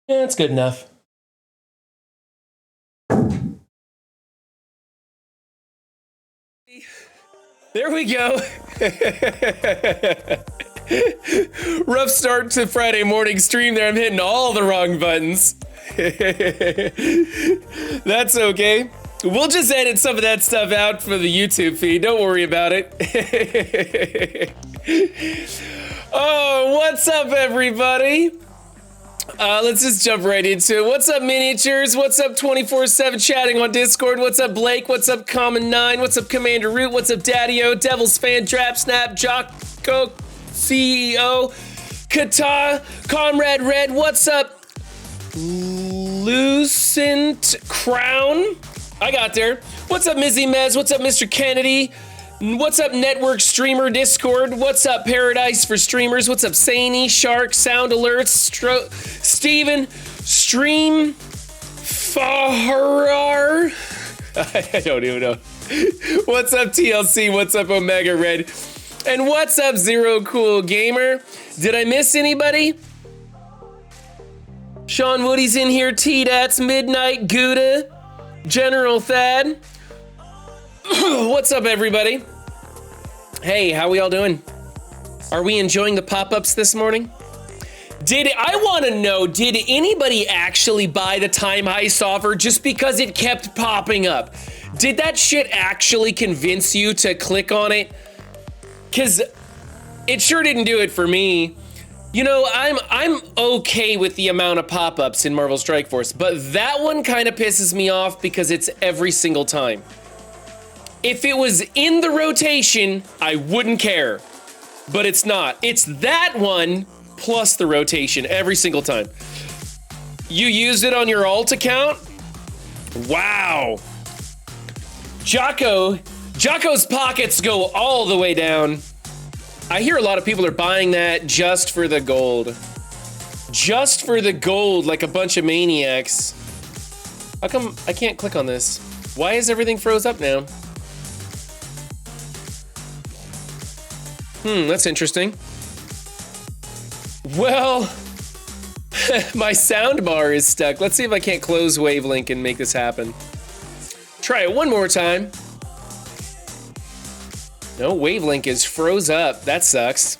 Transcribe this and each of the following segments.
Yeah, that's good enough. There we go. Rough start to Friday morning stream there. I'm hitting all the wrong buttons. That's okay. We'll just edit some of that stuff out for the YouTube feed. Don't worry about it. Oh, what's up, everybody? Let's just jump right into it. What's up, Miniatures? What's up, 24/7 chatting on Discord? What's up, Blake? What's up, Common9? What's up, Commander Root? What's up, Daddy-O? Devil's Fan, Drap Snap, Jocko, CEO, Kata, Comrade Red? What's up, Lucent Crown? I got there. What's up, Mizzy Mez? What's up, Mr. Kennedy? What's up, Network Streamer Discord? What's up, Paradise for Streamers? What's up, Sani, Shark, Sound Alerts, Steven, Stream, Faharar? I don't even know. What's up, TLC? What's up, Omega Red? And what's up, Zero Cool Gamer? Did I miss anybody? Sean Woody's in here, T-Dats, Midnight, Gouda, General Thad. What's up, everybody? Hey, how we all doing? Are we enjoying the pop-ups this morning? I want to know, did anybody actually buy the Time Heist offer just because it kept popping up? Did that shit actually convince you to click on it? Because it sure didn't do it for me. You know, I'm okay with the amount of pop-ups in Marvel Strike Force, but that one kind of pisses me off because it's every single time. If it was in the rotation, I wouldn't care, but it's not. It's that one plus the rotation every single time. You used it on your alt account? Wow. Jocko's pockets go all the way down. I hear a lot of people are buying that just for the gold. Just for the gold, like a bunch of maniacs. How come I can't click on this? Why is everything froze up now? That's interesting. Well, my sound bar is stuck. Let's see if I can't close Wavelink and make this happen. Try it one more time. No, Wavelink is froze up. That sucks.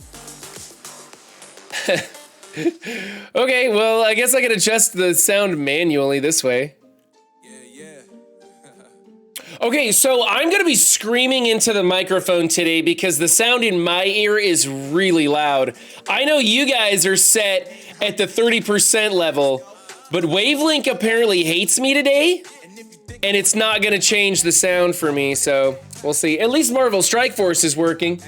Okay, well, I guess I can adjust the sound manually this way. Okay, so I'm gonna be screaming into the microphone today because the sound in my ear is really loud. I know you guys are set at the 30% level, but Wavelink apparently hates me today, and it's not gonna change the sound for me, so we'll see. At least Marvel Strike Force is working.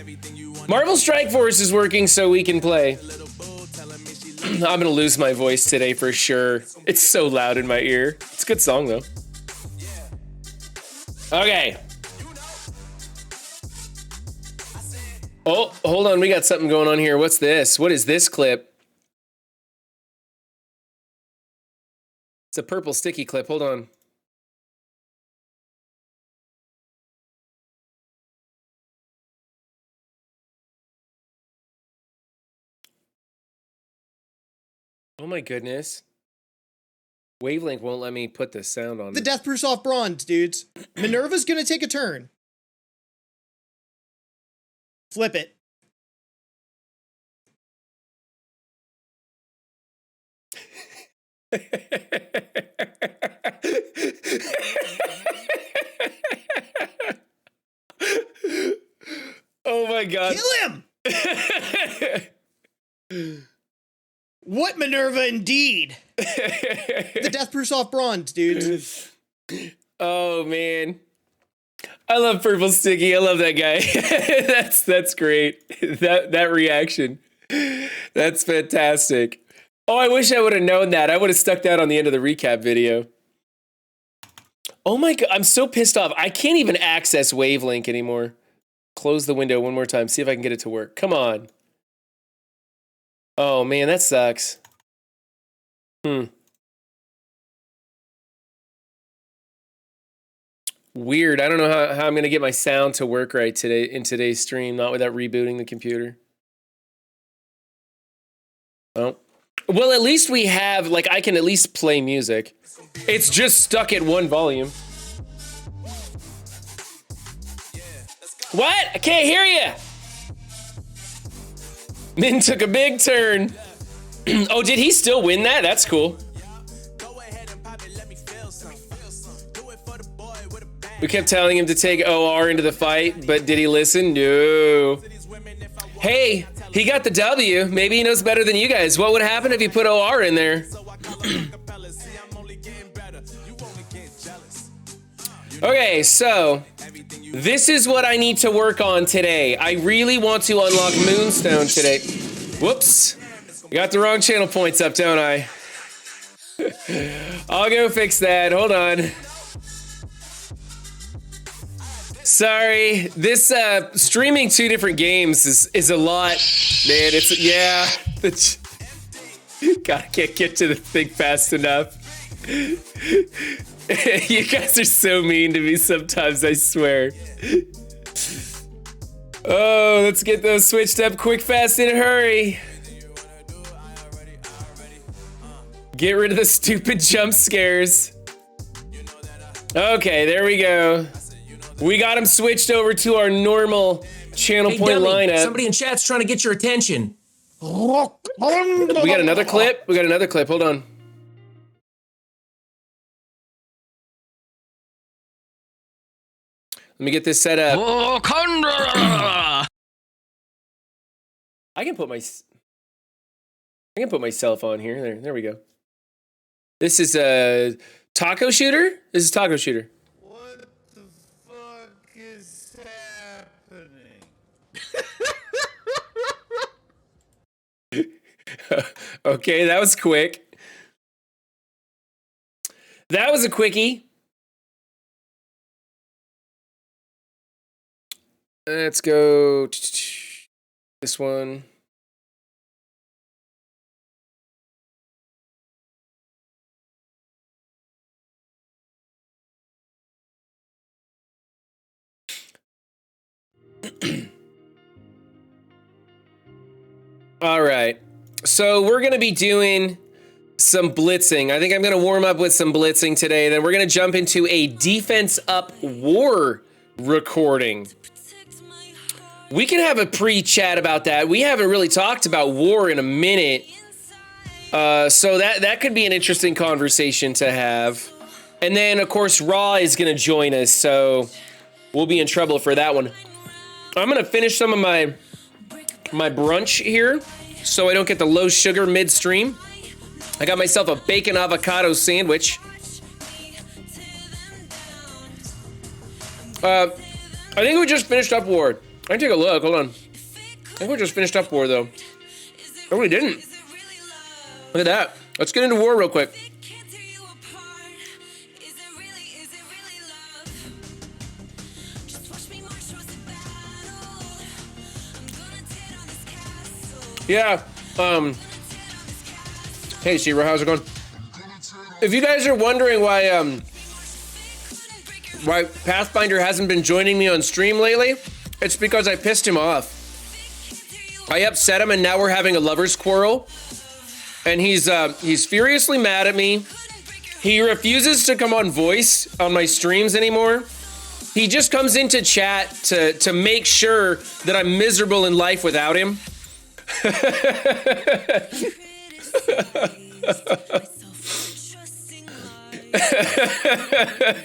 Marvel Strike Force is working so we can play. I'm gonna lose my voice today for sure. It's so loud in my ear. It's a good song though. Okay. Oh, hold on. We got something going on here. What's this? What is this clip? It's a purple sticky clip. Hold on. Oh my goodness. Wavelink won't let me put the sound on. The Death Proof off bronze, dudes. Minerva's gonna take a turn. Flip it. Oh my god. Kill him! What Minerva indeed? The Death Proof off bronze, dudes. Oh man. I love Purple Sticky. I love that guy. That's great. That reaction. That's fantastic. Oh, I wish I would have known that. I would have stuck that on the end of the recap video. Oh my god, I'm so pissed off. I can't even access Wavelink anymore. Close the window one more time. See if I can get it to work. Come on. Oh man, that sucks. Weird. I don't know how I'm gonna get my sound to work right today in today's stream, not without rebooting the computer. Oh. Well, at least we have, like, I can at least play music. It's just stuck at one volume. What? I can't hear you. Min took a big turn. Oh, did he still win that? That's cool. We kept telling him to take OR into the fight, but did he listen? No. Hey, he got the W. Maybe he knows better than you guys. What would happen if you put OR in there? Okay, so this is what I need to work on today. I really want to unlock Moonstone today. Whoops. Got the wrong channel points up, don't I? I'll go fix that. Hold on. Sorry, this streaming 2 different games is a lot, man. It's, yeah. God, I can't get to the thing fast enough. You guys are so mean to me sometimes, I swear. Oh, let's get those switched up quick, fast, in a hurry. Get rid of the stupid jump scares. Okay, there we go. We got him switched over to our normal channel point dummy, lineup. somebody in chat's trying to get your attention. We got another clip. We got another clip. Hold on. Let me get this set up. I can put myself on here. There we go. This is a taco shooter. This is taco shooter. What the fuck is happening? Okay, that was quick. That was a quickie. Let's go this one. All right. So we're going to be doing some blitzing. I think I'm going to warm up with some blitzing today. Then we're going to jump into a defense up war recording. We can have a pre-chat about that. We haven't really talked about war in a minute. So that could be an interesting conversation to have. And then, of course, Raw is going to join us. So we'll be in trouble for that one. I'm going to finish some of my brunch here so I don't get the low sugar midstream. I got myself a bacon avocado sandwich. I think we just finished up war. I can take a look. Hold on. I think we just finished up war, though. Oh, we didn't. Look at that. Let's get into war real quick. Yeah. Hey, Zero, how's it going? If you guys are wondering why Pathfinder hasn't been joining me on stream lately, it's because I pissed him off. I upset him, and now we're having a lover's quarrel. And he's furiously mad at me. He refuses to come on voice on my streams anymore. He just comes into chat to make sure that I'm miserable in life without him.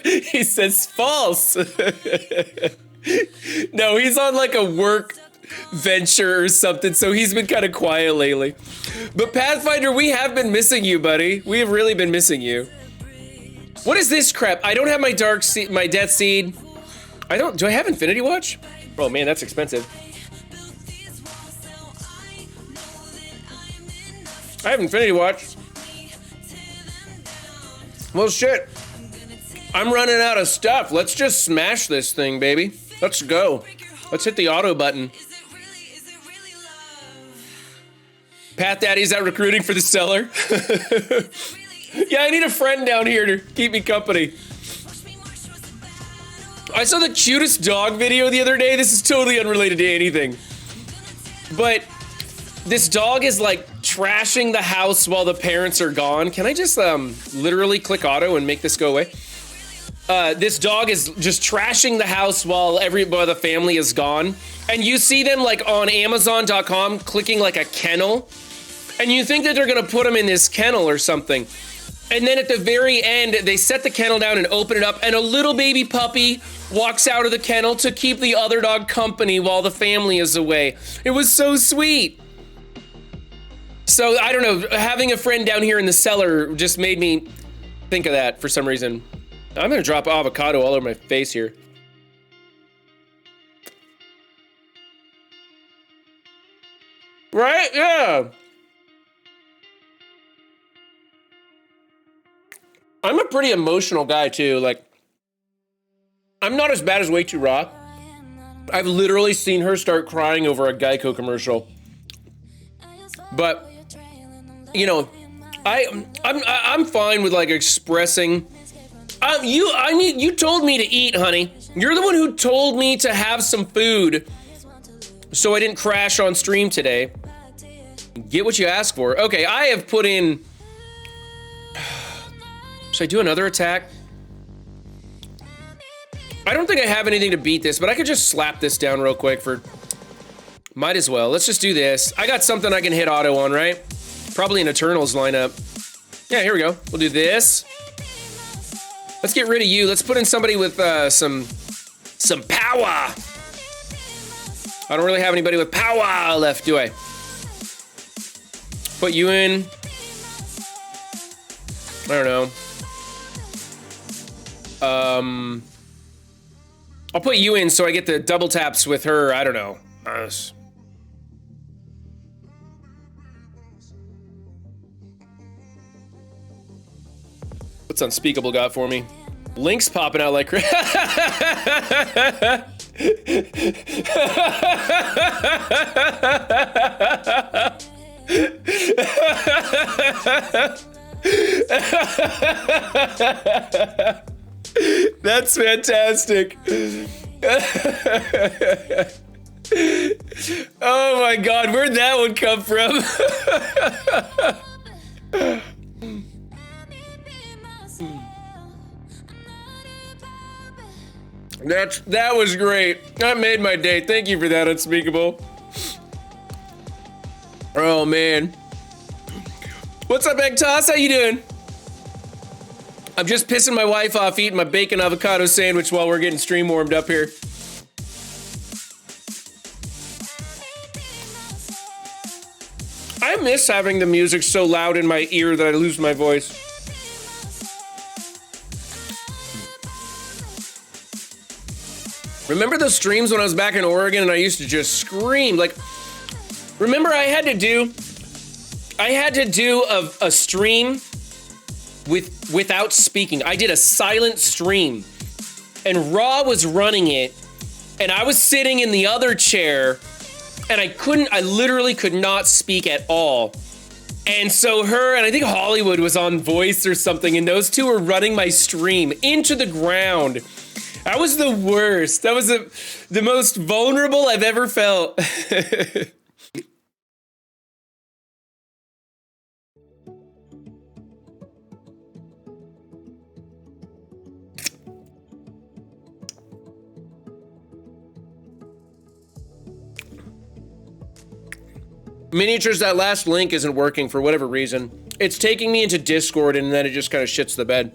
He says false. No, he's on like a work venture or something, so he's been kind of quiet lately. But Pathfinder, we have been missing you, buddy. We have really been missing you. What is this crap? I don't have my my Death Seed. Do I have Infinity Watch? Oh man, that's expensive. I have Infinity Watch. Well, shit. I'm running out of stuff. Let's just smash this thing, baby. Let's go. Let's hit the auto button. Path Daddy's out recruiting for the seller. Yeah, I need a friend down here to keep me company. I saw the cutest dog video the other day. This is totally unrelated to anything. But this dog is like trashing the house while the parents are gone. Can I just literally click auto and make this go away? This dog is just trashing the house while the family is gone. And you see them like on Amazon.com clicking like a kennel. And you think that they're gonna put him in this kennel or something. And then at the very end, they set the kennel down and open it up, and a little baby puppy walks out of the kennel to keep the other dog company while the family is away. It was so sweet. So, I don't know, having a friend down here in the cellar just made me think of that for some reason. I'm gonna drop avocado all over my face here. Right? Yeah. I'm a pretty emotional guy too. Like, I'm not as bad as Way Too Raw. I've literally seen her start crying over a Geico commercial. But, you know, I'm fine with like expressing. You told me to eat, honey. You're the one who told me to have some food, so I didn't crash on stream today. Get what you asked for. Okay, I have put in. Should I do another attack? I don't think I have anything to beat this, but I could just slap this down real quick for... Might as well. Let's just do this. I got something I can hit auto on, right? Probably an Eternals lineup. Yeah, here we go. We'll do this. Let's get rid of you. Let's put in somebody with some power. I don't really have anybody with power left, do I? Put you in. I don't know. I'll put you in so I get the double taps with her. I don't know. What's Unspeakable got for me? Link's popping out like crazy. That's fantastic. Oh my God, where'd that one come from? That was great. That made my day. Thank you for that, Unspeakable. Oh man. What's up, Egg Toss? How you doing? I'm just pissing my wife off eating my bacon avocado sandwich while we're getting stream warmed up here. I miss having the music so loud in my ear that I lose my voice. Remember those streams when I was back in Oregon and I used to just scream? Like, remember I had to do a stream without speaking. I did a silent stream and Raw was running it and I was sitting in the other chair and I literally could not speak at all. And so her and I think Hollywood was on voice or something and those two were running my stream into the ground. That was the worst. That was the most vulnerable I've ever felt. Miniatures, that last link isn't working for whatever reason. It's taking me into Discord and then it just kind of shits the bed.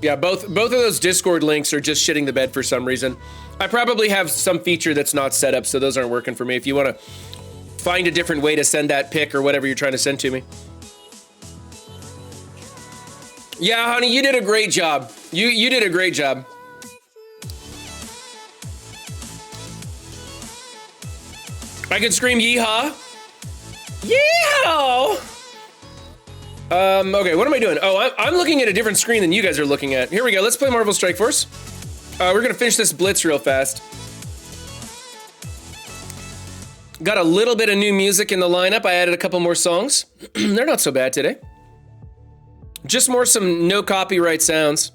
Yeah, both of those Discord links are just shitting the bed for some reason. I probably have some feature that's not set up, so those aren't working for me. If you want to find a different way to send that pic or whatever you're trying to send to me. Yeah, honey, you did a great job. You did a great job. I could scream yeehaw. Yeah! Okay, what am I doing? Oh, I'm looking at a different screen than you guys are looking at. Here we go, let's play Marvel Strike Force. We're gonna finish this Blitz real fast. Got a little bit of new music in the lineup. I added a couple more songs. They're not so bad today. Just some no copyright sounds.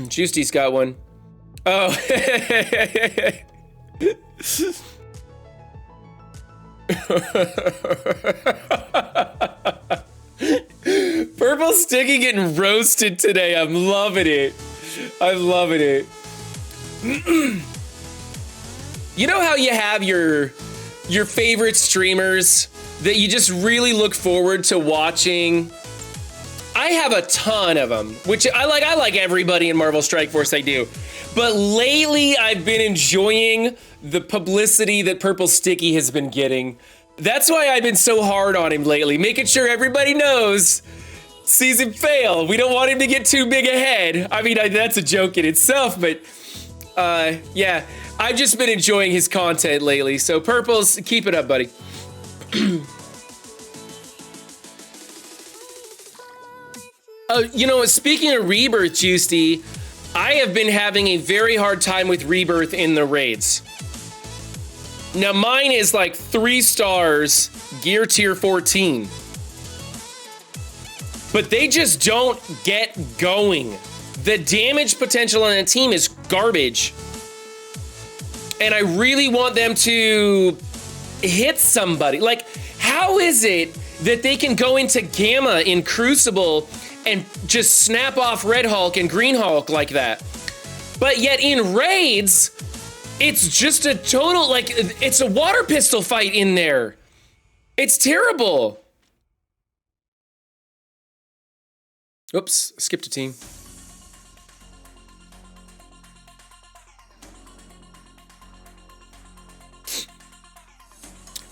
Juicy's got one. Oh. Purple Sticky getting roasted today. I'm loving it. I'm loving it. You know how you have your favorite streamers that you just really look forward to watching? I have a ton of them, which I like everybody in Marvel Strike Force, I do. But lately I've been enjoying the publicity that Purple Sticky has been getting. That's why I've been so hard on him lately, making sure everybody knows, sees him fail. We don't want him to get too big ahead. I mean, that's a joke in itself, but yeah, I've just been enjoying his content lately. So Purples, keep it up, buddy. You know, speaking of Rebirth, Juicy, I have been having a very hard time with Rebirth in the raids. Now, mine is like 3 stars, gear tier 14. But they just don't get going. The damage potential on a team is garbage. And I really want them to hit somebody. Like, how is it that they can go into Gamma in Crucible and just snap off Red Hulk and Green Hulk like that? But yet in raids, it's just a total, like, it's a water pistol fight in there. It's terrible. Oops, skipped a team.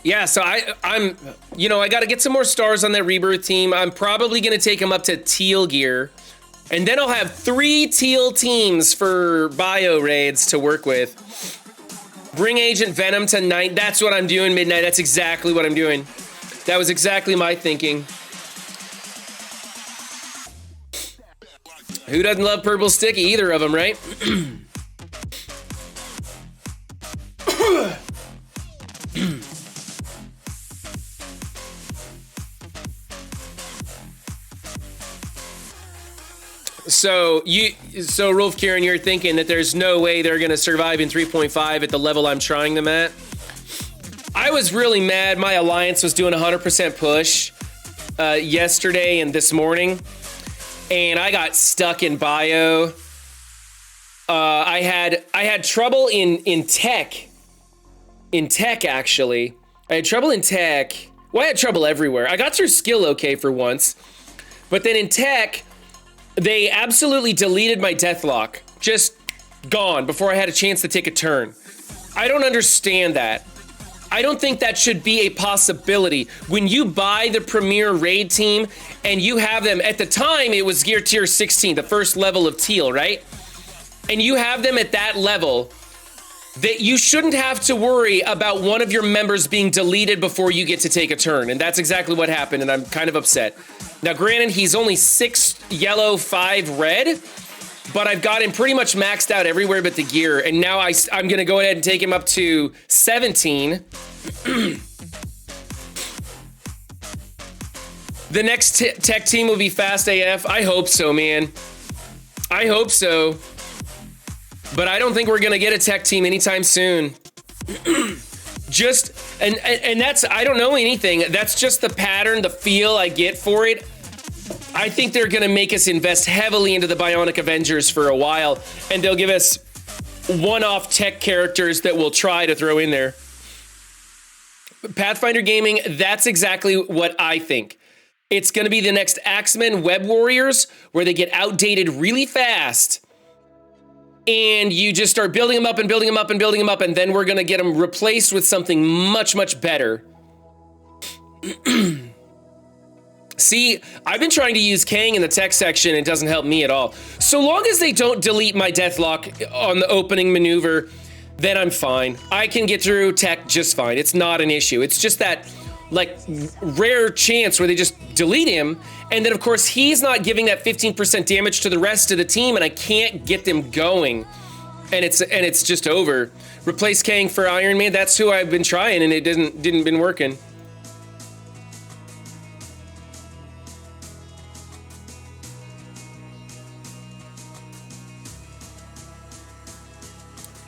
Yeah, so I'm, you know, I got to get some more stars on that Rebirth team. I'm probably going to take them up to teal gear. And then I'll have 3 teal teams for bio raids to work with. Bring Agent Venom to 9. That's what I'm doing, Midnight. That's exactly what I'm doing. That was exactly my thinking. Who doesn't love Purple Sticky? Either of them, right? So Rolf Kieran, you're thinking that there's no way they're gonna survive in 3.5 at the level I'm trying them at? I was really mad. My alliance was doing 100% push yesterday and this morning, and I got stuck in bio. I had trouble in tech. In tech, actually, I had trouble in tech. Well, I had trouble everywhere. I got through skill okay for once, but then in tech, they absolutely deleted my deathlock. Just gone before I had a chance to take a turn. I don't understand that. I don't think that should be a possibility. When you buy the premier raid team and you have them, at the time it was gear tier 16, the first level of teal, right? And you have them at that level, that you shouldn't have to worry about one of your members being deleted before you get to take a turn. And that's exactly what happened, and I'm kind of upset. Now, granted, he's only 6 yellow, 5 red, but I've got him pretty much maxed out everywhere but the gear. And now I'm going to go ahead and take him up to 17. The next tech team will be fast AF. I hope so, man. I hope so. But I don't think we're going to get a tech team anytime soon. And that's, I don't know anything. That's just the pattern, the feel I get for it. I think they're going to make us invest heavily into the Bionic Avengers for a while, and they'll give us one-off tech characters that we'll try to throw in there. Pathfinder Gaming, that's exactly what I think. It's going to be the next Axemen Web Warriors, where they get outdated really fast. And you just start building them up and building them up and building them up, and then we're gonna get them replaced with something much, much better. See, I've been trying to use Kang in the tech section, it doesn't help me at all. So long as they don't delete my deathlock on the opening maneuver, then I'm fine. I can get through tech just fine. It's not an issue. It's just that, like, rare chance where they just delete him, and then of course he's not giving that 15% damage to the rest of the team, and I can't get them going, and it's just over. Replace Kang for Iron Man. That's who I've been trying, and it didn't been working.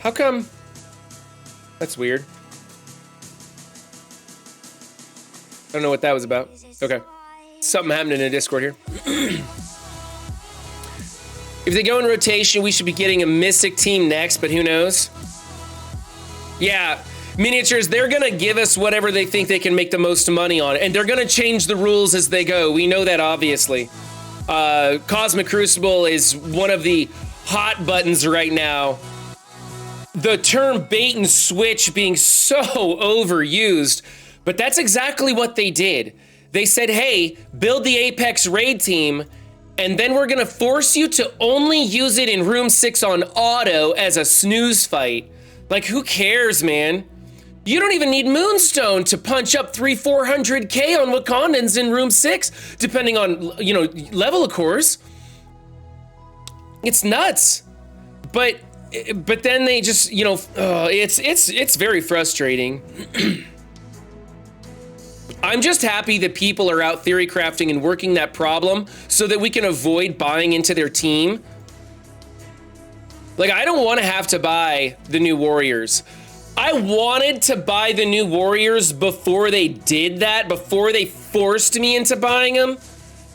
How come? That's weird. I don't know what that was about. Okay. Something happened in the Discord here. If they go in rotation, we should be getting a Mystic team next, but who knows? Yeah, miniatures, they're gonna give us whatever they think they can make the most money on, and they're gonna change the rules as they go. We know that, obviously. Cosmic Crucible is one of the hot buttons right now. The term bait and switch being so overused, but that's exactly what they did. They said, hey, build the Apex raid team, and then we're gonna force you to only use it in room 6 on auto as a snooze fight. Like, who cares, man? You don't even need Moonstone to punch up 300-400K on Wakandans in room 6, depending on, you know, level, of course. It's nuts. But then they just, you know, it's very frustrating. I'm just happy that people are out theory crafting and working that problem so that we can avoid buying into their team. Like, I don't want to have to buy the new Warriors. I wanted to buy the new Warriors before they did that, before they forced me into buying them,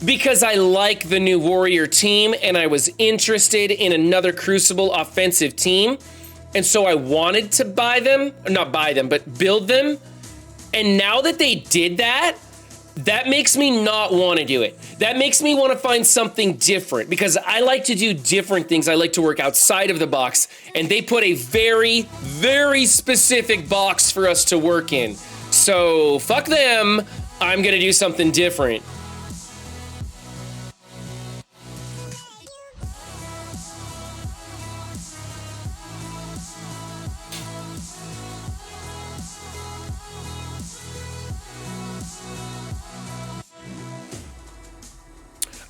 because I like the new Warrior team and I was interested in another Crucible offensive team. And so I wanted to buy them, not buy them, but build them. And now that they did that, that makes me not want to do it. That makes me want to find something different because I like to do different things. I like to work outside of the box, and they put a very, very specific box for us to work in. So fuck them. I'm going to do something different.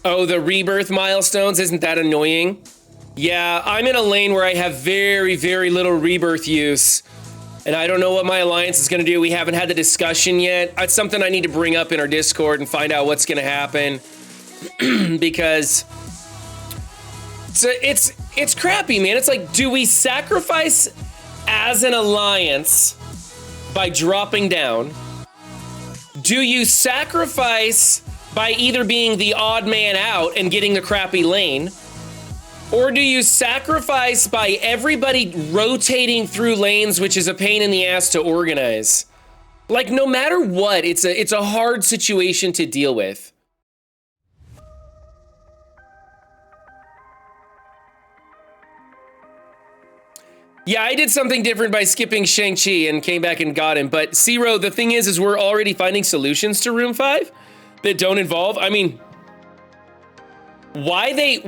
Oh, the rebirth milestones, isn't that annoying? Yeah, I'm in a lane where I have very, very little rebirth use, and I don't know what my alliance is gonna do. We haven't had the discussion yet. It's something I need to bring up in our Discord and find out what's gonna happen, because it's crappy, man. It's like, do we sacrifice as an alliance by dropping down? Do you sacrifice by either being the odd man out and getting the crappy lane? Or do you sacrifice by everybody rotating through lanes, which is a pain in the ass to organize? Like, no matter what, it's a hard situation to deal with. Yeah, I did something different by skipping Shang-Chi and came back and got him. But Zero, the thing is we're already finding solutions to Room 5 that don't involve, I mean, why they,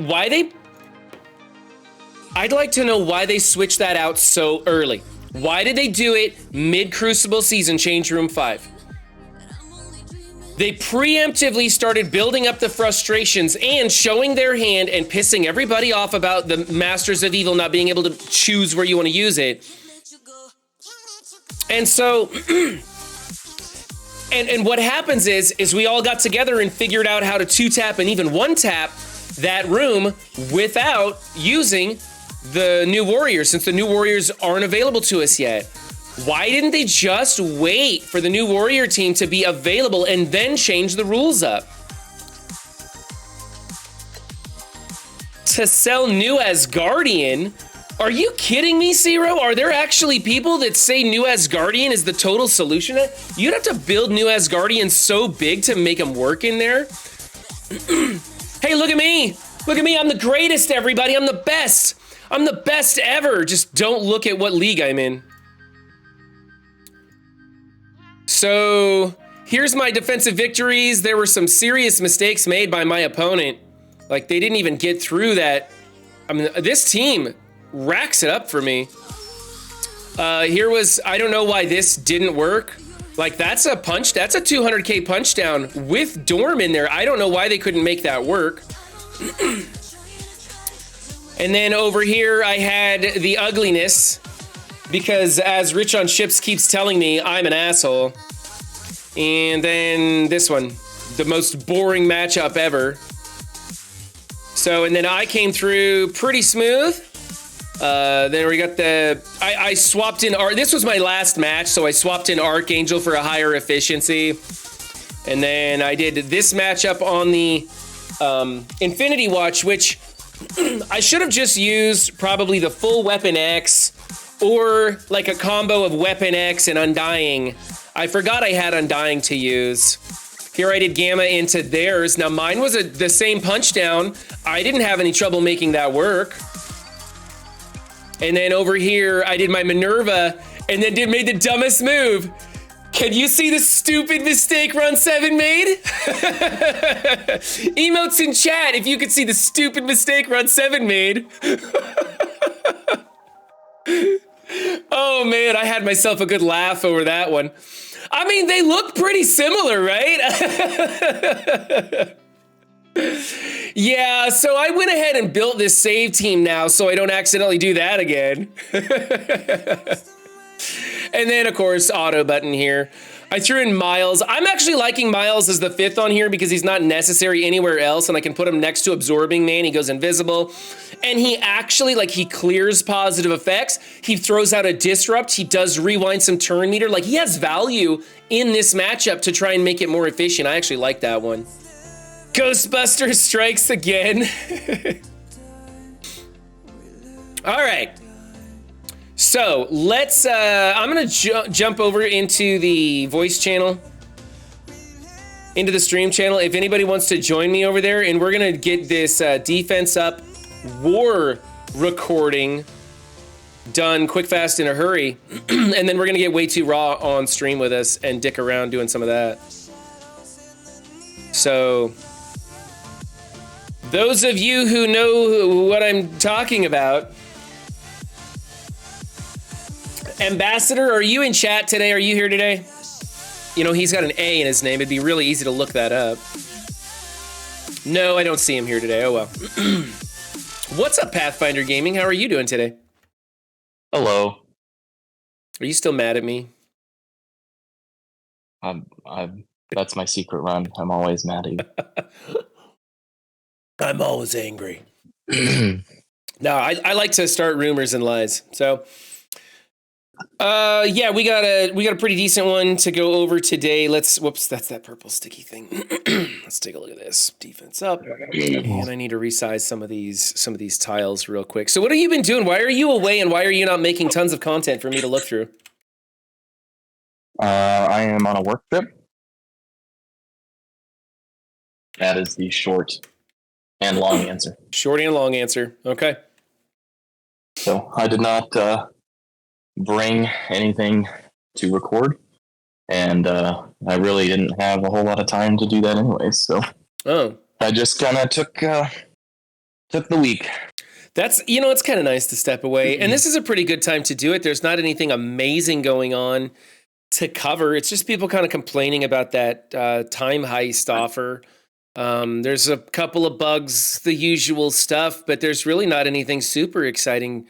I'd like to know why they switched that out so early. Why did they do it mid-Crucible season, change Room 5? They preemptively started building up the frustrations and showing their hand and pissing everybody off about the Masters of Evil not being able to choose where you want to use it. And so, and what happens is we all got together and figured out how to 2-tap and even 1-tap that room without using the new Warriors, since the new Warriors aren't available to us yet. Why didn't they just wait for the new Warrior team to be available and then change the rules up? To sell new Asgardian? Are you kidding me, Zero? Are there actually people that say new Asgardian is the total solution? You'd have to build new Asgardian so big to make them work in there. Hey, look at me. Look at me. I'm the greatest, everybody. I'm the best. I'm the best ever. Just don't look at what league I'm in. So here's my defensive victories. There were some serious mistakes made by my opponent. Like, they didn't even get through that. I mean, this team racks it up for me. Here was, I don't know why this didn't work. Like, that's a 200K punch down with Dorm in there. I don't know why they couldn't make that work. And then over here, I had the ugliness, because as Rich on Ships keeps telling me, I'm an asshole. And then this one, the most boring matchup ever. So, and then I came through pretty smooth. Then we got I swapped in this was my last match, so I swapped in Archangel for a higher efficiency. And then I did this matchup on the Infinity Watch, which I should have just used probably the full Weapon X or like a combo of Weapon X and Undying. I forgot I had Undying to use. Here I did Gamma into theirs. Now mine was the same punch down. I didn't have any trouble making that work. And then over here, I did my Minerva and then made the dumbest move. Can you see the stupid mistake Run 7 made? Emotes in chat if you could see the stupid mistake Run 7 made. Oh man, I had myself a good laugh over that one. I mean, they look pretty similar, right? Yeah, so I went ahead and built this save team now so I don't accidentally do that again. And then, of course, auto button here. I threw in Miles. I'm actually liking Miles as the 5th on here because he's not necessary anywhere else, and I can put him next to Absorbing Man. He goes invisible. And he actually, like, he clears positive effects. He throws out a Disrupt. He does rewind some turn meter. Like, he has value in this matchup to try and make it more efficient. I actually like that one. Ghostbuster strikes again. All right. So let's, I'm gonna jump over into the voice channel, into the stream channel. If anybody wants to join me over there, and we're gonna get this defense up war recording done quick, fast, in a hurry. And then we're gonna get Way Too Raw on stream with us and dick around doing some of that. So those of you who know what I'm talking about, Ambassador, are you in chat today? Are you here today? You know, he's got an A in his name. It'd be really easy to look that up. No, I don't see him here today. Oh, well. What's up, Pathfinder Gaming? How are you doing today? Hello. Are you still mad at me? That's my secret run. I'm always mad at you. I'm always angry. No, I like to start rumors and lies. So... yeah, we got a pretty decent one to go over today. Whoops, that's that purple sticky thing. Let's take a look at this. Defense up. And I need to resize some of these tiles real quick. So what have you been doing? Why are you away and why are you not making tons of content for me to look through? I am on a work trip. That is the short and long answer. Short and long answer. Okay. So I did not bring anything to record, and I really didn't have a whole lot of time to do that anyway. So I just kind of took the week. That's, you know, it's kind of nice to step away, and this is a pretty good time to do it. There's not anything amazing going on to cover. It's just people kind of complaining about that time heist offer. There's a couple of bugs, the usual stuff, but there's really not anything super exciting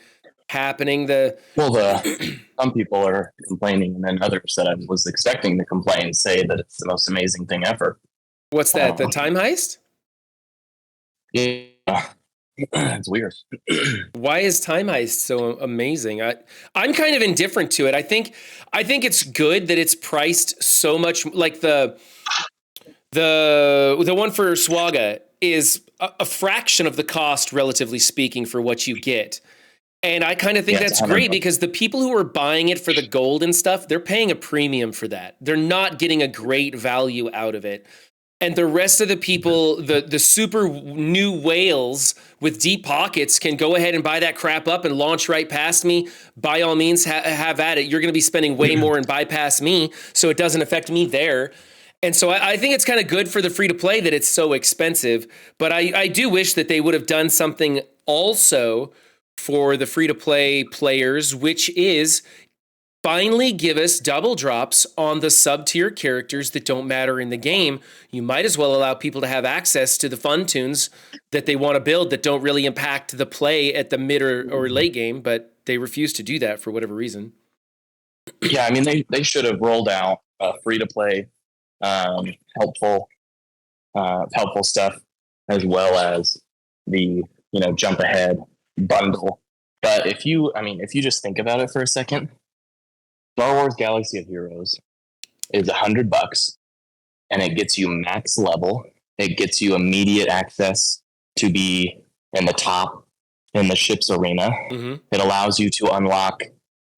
happening. Some people are complaining, and then others that I was expecting to complain say that it's the most amazing thing ever. What's that? The time heist? Yeah, it's weird. Why is time heist so amazing? I'm kind of indifferent to it. I think it's good that it's priced so much. Like the one for Swaga is a fraction of the cost, relatively speaking, for what you get. And I kind of think that's great because the people who are buying it for the gold and stuff, they're paying a premium for that. They're not getting a great value out of it. And the rest of the people, the super new whales with deep pockets can go ahead and buy that crap up and launch right past me. By all means, have at it. You're going to be spending way more and bypass me, so it doesn't affect me there. And so I think it's kind of good for the free-to-play that it's so expensive. But I do wish that they would have done something also for the free-to-play players, which is finally give us double drops on the sub-tier characters that don't matter in the game. You might as well allow people to have access to the fun tunes that they want to build that don't really impact the play at the mid or late game, but they refuse to do that for whatever reason. Yeah, I mean, they should have rolled out free-to-play helpful stuff, as well as the jump ahead bundle But if you just think about it for a second, Star Wars Galaxy of Heroes is $100, and it gets you max level. It gets you immediate access to be in the top in the ship's arena. Mm-hmm. It allows you to unlock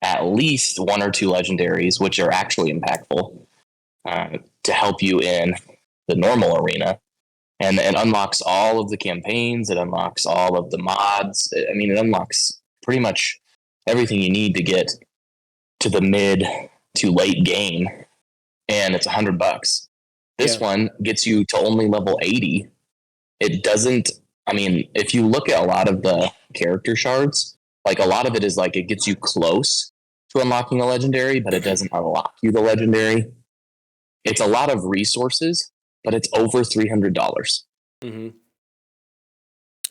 at least one or two legendaries, which are actually impactful, to help you in the normal arena. And it unlocks all of the campaigns. It unlocks all of the mods. I mean, it unlocks pretty much everything you need to get to the mid to late game. And it's $100. This one gets you to only level 80. It doesn't, I mean, if you look at a lot of the character shards, like a lot of it is like it gets you close to unlocking a legendary, but it doesn't unlock you the legendary. It's a lot of resources, but it's over $300. Mm-hmm.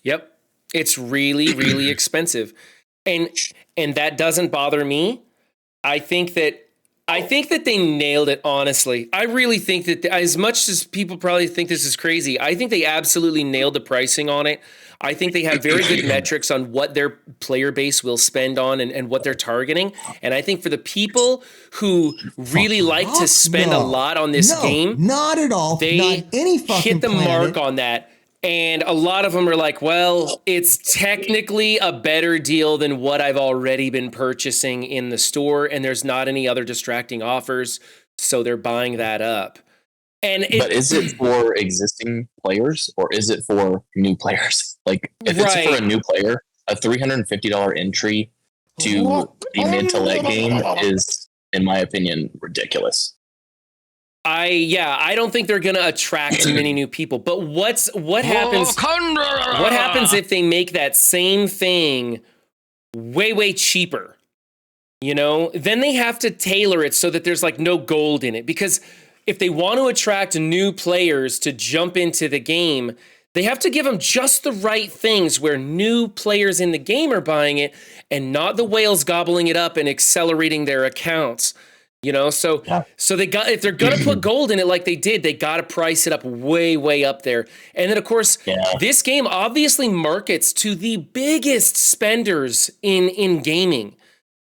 Yep. It's really, really expensive. And that doesn't bother me. I think that they nailed it, honestly. I really think that as much as people probably think this is crazy, I think they absolutely nailed the pricing on it. I think they have very good metrics on what their player base will spend on and what they're targeting. And I think for the people who really like to spend a lot on this game, not at all. they not any fucking hit the planet. mark on that. And a lot of them are like, well, it's technically a better deal than what I've already been purchasing in the store, and there's not any other distracting offers, so they're buying that up. But is it for existing players or is it for new players? Like, if it's for a new player, a $350 entry to the mid to late game is, in my opinion, ridiculous. I don't think they're going to attract many new people. But what happens? What happens if they make that same thing way cheaper? You know, then they have to tailor it so that there's like no gold in it. Because if they want to attract new players to jump into the game, they have to give them just the right things where new players in the game are buying it and not the whales gobbling it up and accelerating their accounts. You know, so they got, if they're going to put gold in it like they did, they got to price it up way up there. And then, of course, this game obviously markets to the biggest spenders in gaming.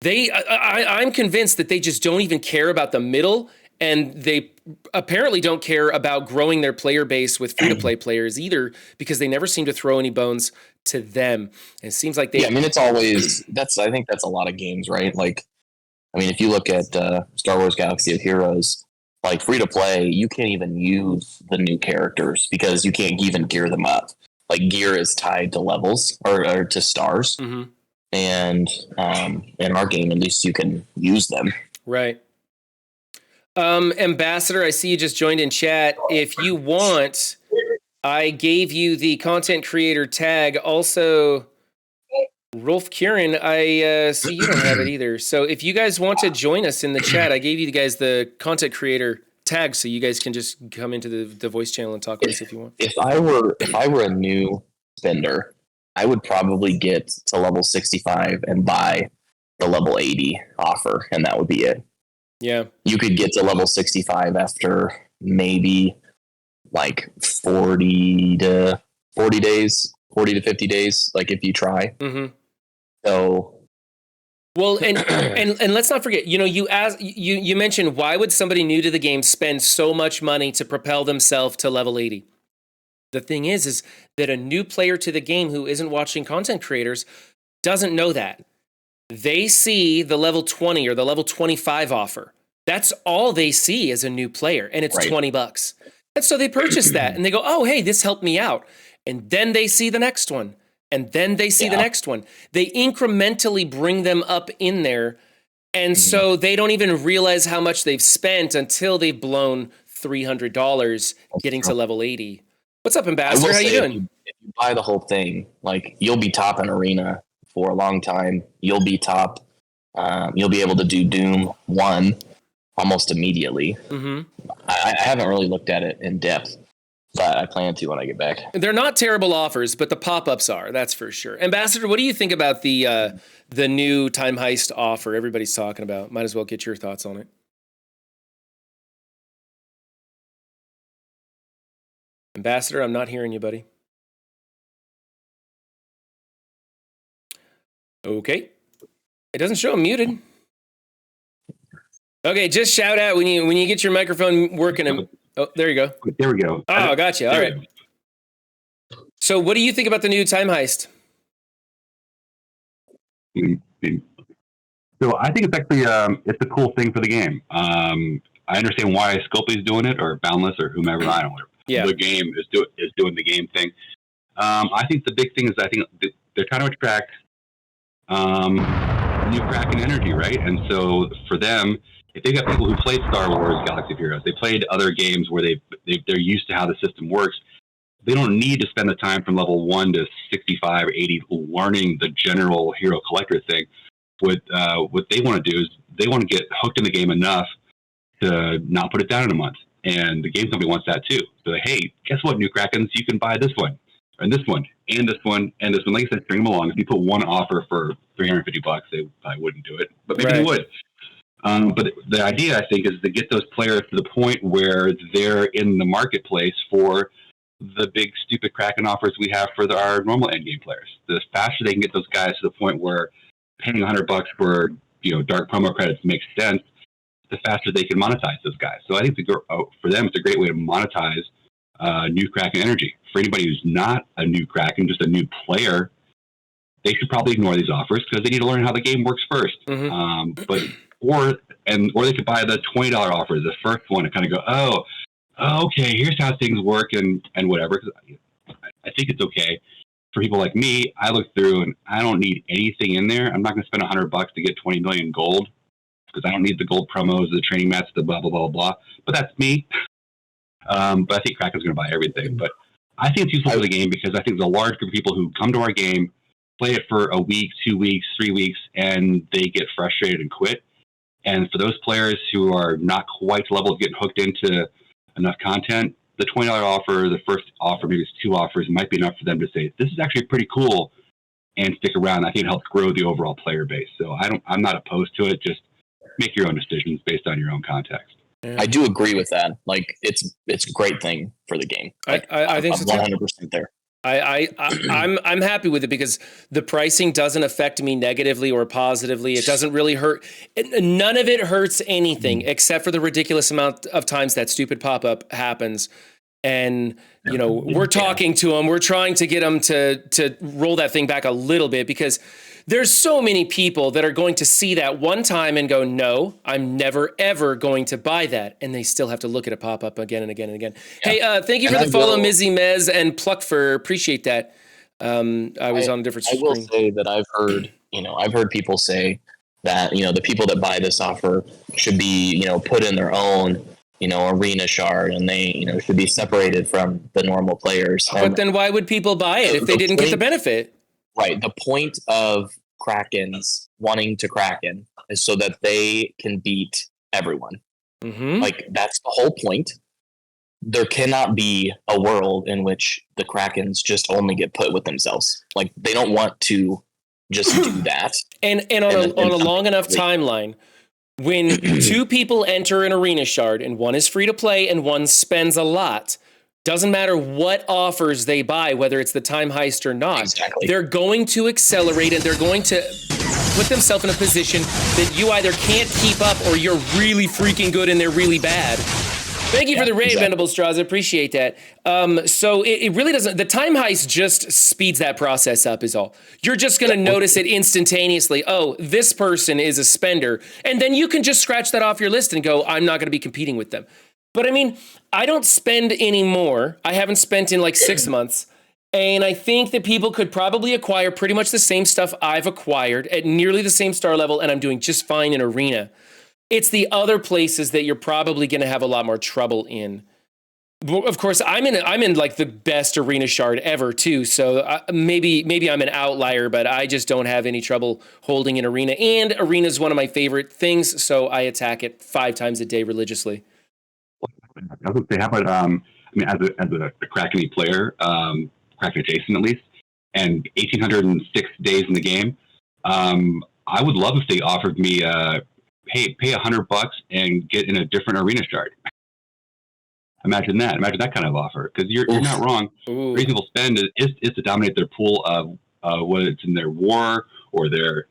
I'm convinced that they just don't even care about the middle, and they apparently don't care about growing their player base with free-to-play players either, because they never seem to throw any bones to them. And it seems like they... Yeah, I mean, it's always... I think that's a lot of games, right? Like, I mean, if you look at Star Wars Galaxy of Heroes, like free-to-play, you can't even use the new characters because you can't even gear them up. Like, gear is tied to levels or to stars. Mm-hmm. And in our game, at least you can use them. Right. Ambassador, I see you just joined in chat. If you want, I gave you the content creator tag. Also, Rolf Kieran, I see you don't have it either. So if you guys want to join us in the chat, I gave you guys the content creator tag, so you guys can just come into the voice channel and talk with us if you want. If I were a new spender, I would probably get to level 65 and buy the level 80 offer, and that would be it. Yeah. You could get to level 65 after maybe like 40 to 50 days, like if you try. Mm-hmm. So, well, and let's not forget, you know, you mentioned, why would somebody new to the game spend so much money to propel themselves to level 80? The thing is that a new player to the game who isn't watching content creators doesn't know that. They see the level 20 or the level 25 offer. That's all they see as a new player, and it's $20. And so they purchase that, and they go, oh, hey, this helped me out. And then they see the next one, and then they see the next one. They incrementally bring them up in there, and so they don't even realize how much they've spent until they've blown $300 getting to level 80. What's up, Ambassador? How you doing? If you buy the whole thing, like, you'll be top in Arena for a long time. You'll be top. You'll be able to do Doom 1 almost immediately. Mm-hmm. I haven't really looked at it in depth, but I plan to when I get back. They're not terrible offers, but the pop-ups are, that's for sure. Ambassador, what do you think about the new Time Heist offer everybody's talking about? Might as well get your thoughts on it. Ambassador, I'm not hearing you, buddy. Okay. It doesn't show him muted. Okay, just shout out when you get your microphone working. Oh, there you go. There we go. Oh, gotcha. All right. So what do you think about the new time heist? So I think it's actually it's a cool thing for the game. I understand why Scopely's doing it, or Boundless, or whomever. I don't know. Yeah. The game is doing the game thing. I think the big thing is I think they're trying to attract new Kraken energy, right? And so for them, if they got people who played Star Wars Galaxy of Heroes, they played other games where they're used to how the system works. They don't need to spend the time from level 1 to 65 or 80 learning the general hero collector thing. What they want to do is they want to get hooked in the game enough to not put it down in a month. And the game company wants that too. So like, hey, guess what, new Krakens? You can buy this one, and this one, and this one, and this one. Like I said, string them along. If you put one offer for $350, they probably wouldn't do it, but maybe they would. But the idea, I think, is to get those players to the point where they're in the marketplace for the big, stupid Kraken offers we have for our normal endgame players. The faster they can get those guys to the point where paying $100 for dark promo credits makes sense, the faster they can monetize those guys. So I think for them, it's a great way to monetize new Kraken energy. For anybody who's not a new Kraken, just a new player, they should probably ignore these offers because they need to learn how the game works first. Mm-hmm. Or they could buy the $20 offer, the first one, and kind of go, oh, okay, here's how things work and whatever. Because I think it's okay for people like me. I look through and I don't need anything in there. I'm not going to spend $100 to get 20 million gold because I don't need the gold promos, the training mats, the blah blah blah blah. But that's me. But I think Kraken's going to buy everything. But I think it's useful for the game because I think there's a large group of people who come to our game, play it for a week, 2 weeks, 3 weeks, and they get frustrated and quit. And for those players who are not quite to the level of getting hooked into enough content, the $20 offer, the first offer, maybe it's 2 offers, might be enough for them to say, this is actually pretty cool, and stick around. I think it helps grow the overall player base. So I'm not opposed to it. Just make your own decisions based on your own context. I do agree with that. Like it's a great thing for the game. Like, I think I'm so too. 100% there. I'm happy with it because the pricing doesn't affect me negatively or positively. It doesn't really hurt. None of it hurts anything except for the ridiculous amount of times that stupid pop-up happens. And, we're talking to them. We're trying to get them to roll that thing back a little bit because there's so many people that are going to see that one time and go, no, I'm never, ever going to buy that. And they still have to look at a pop-up again and again and again. Yeah. Hey, thank you for the follow, Mizzy Mez and Pluckfer. Appreciate that. I was on a different screen. I will say that I've heard people say that, the people that buy this offer should be, put in their own, arena shard, and they, should be separated from the normal players. But then why would people buy it if they didn't get the benefit? Right. The point of Krakens wanting to Kraken is so that they can beat everyone. Mm-hmm. Like, that's the whole point. There cannot be a world in which the Krakens just only get put with themselves. Like, they don't want to just do that. And on a long enough timeline, when 2 people enter an arena shard and one is free to play and one spends a lot, doesn't matter what offers they buy, whether it's the time heist or not, exactly. They're going to accelerate and they're going to put themselves in a position that you either can't keep up or you're really freaking good and they're really bad. Thank you for the raid, Venable Straws. I appreciate that. So it really doesn't, the time heist just speeds that process up is all. You're just going to notice it instantaneously. Oh, this person is a spender. And then you can just scratch that off your list and go, I'm not going to be competing with them. But I mean, I don't spend anymore. I haven't spent in like 6 months. And I think that people could probably acquire pretty much the same stuff I've acquired at nearly the same star level. And I'm doing just fine in Arena. It's the other places that you're probably going to have a lot more trouble in. Of course, I'm in like the best Arena shard ever too. So maybe I'm an outlier, but I just don't have any trouble holding an Arena. And Arena is one of my favorite things. So I attack it 5 times a day religiously. I was going to say, how about, as a Kraken player, Kraken adjacent at least, and 1,806 days in the game, I would love if they offered me, pay $100 and get in a different arena shard. Imagine that kind of offer, because you're not wrong. Ooh. Reasonable spend is to dominate their pool of whether it's in their war or their,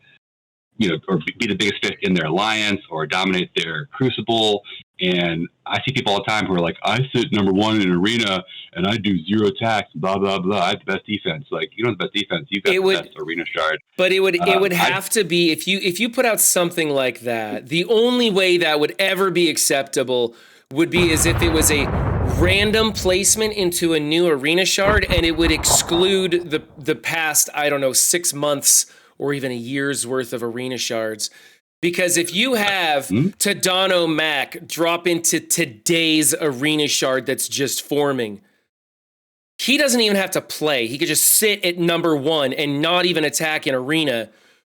or be the biggest fish in their alliance or dominate their Crucible. And I see people all the time who are like, I sit number one in arena and I do 0 attacks, blah, blah, blah. I have the best defense. Like, you don't have the best defense. You've got the best arena shard. But it would have to be, if you put out something like that, the only way that would ever be acceptable would be as if it was a random placement into a new arena shard and it would exclude the past, 6 months or even a year's worth of arena shards. Because if you have Tadano Mac drop into today's arena shard that's just forming, he doesn't even have to play. He could just sit at number 1 and not even attack in arena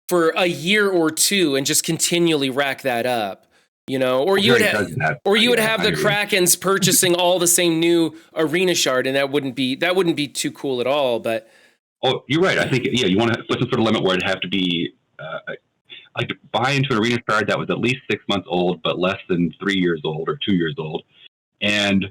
for a year or two and just continually rack that up. Or you would have the Krakens purchasing all the same new arena shard, and that wouldn't be too cool at all. But you're right. I think you want to put some sort of limit where it'd have to be like buy into an arena shard that was at least 6 months old, but less than 3 years old or 2 years old, and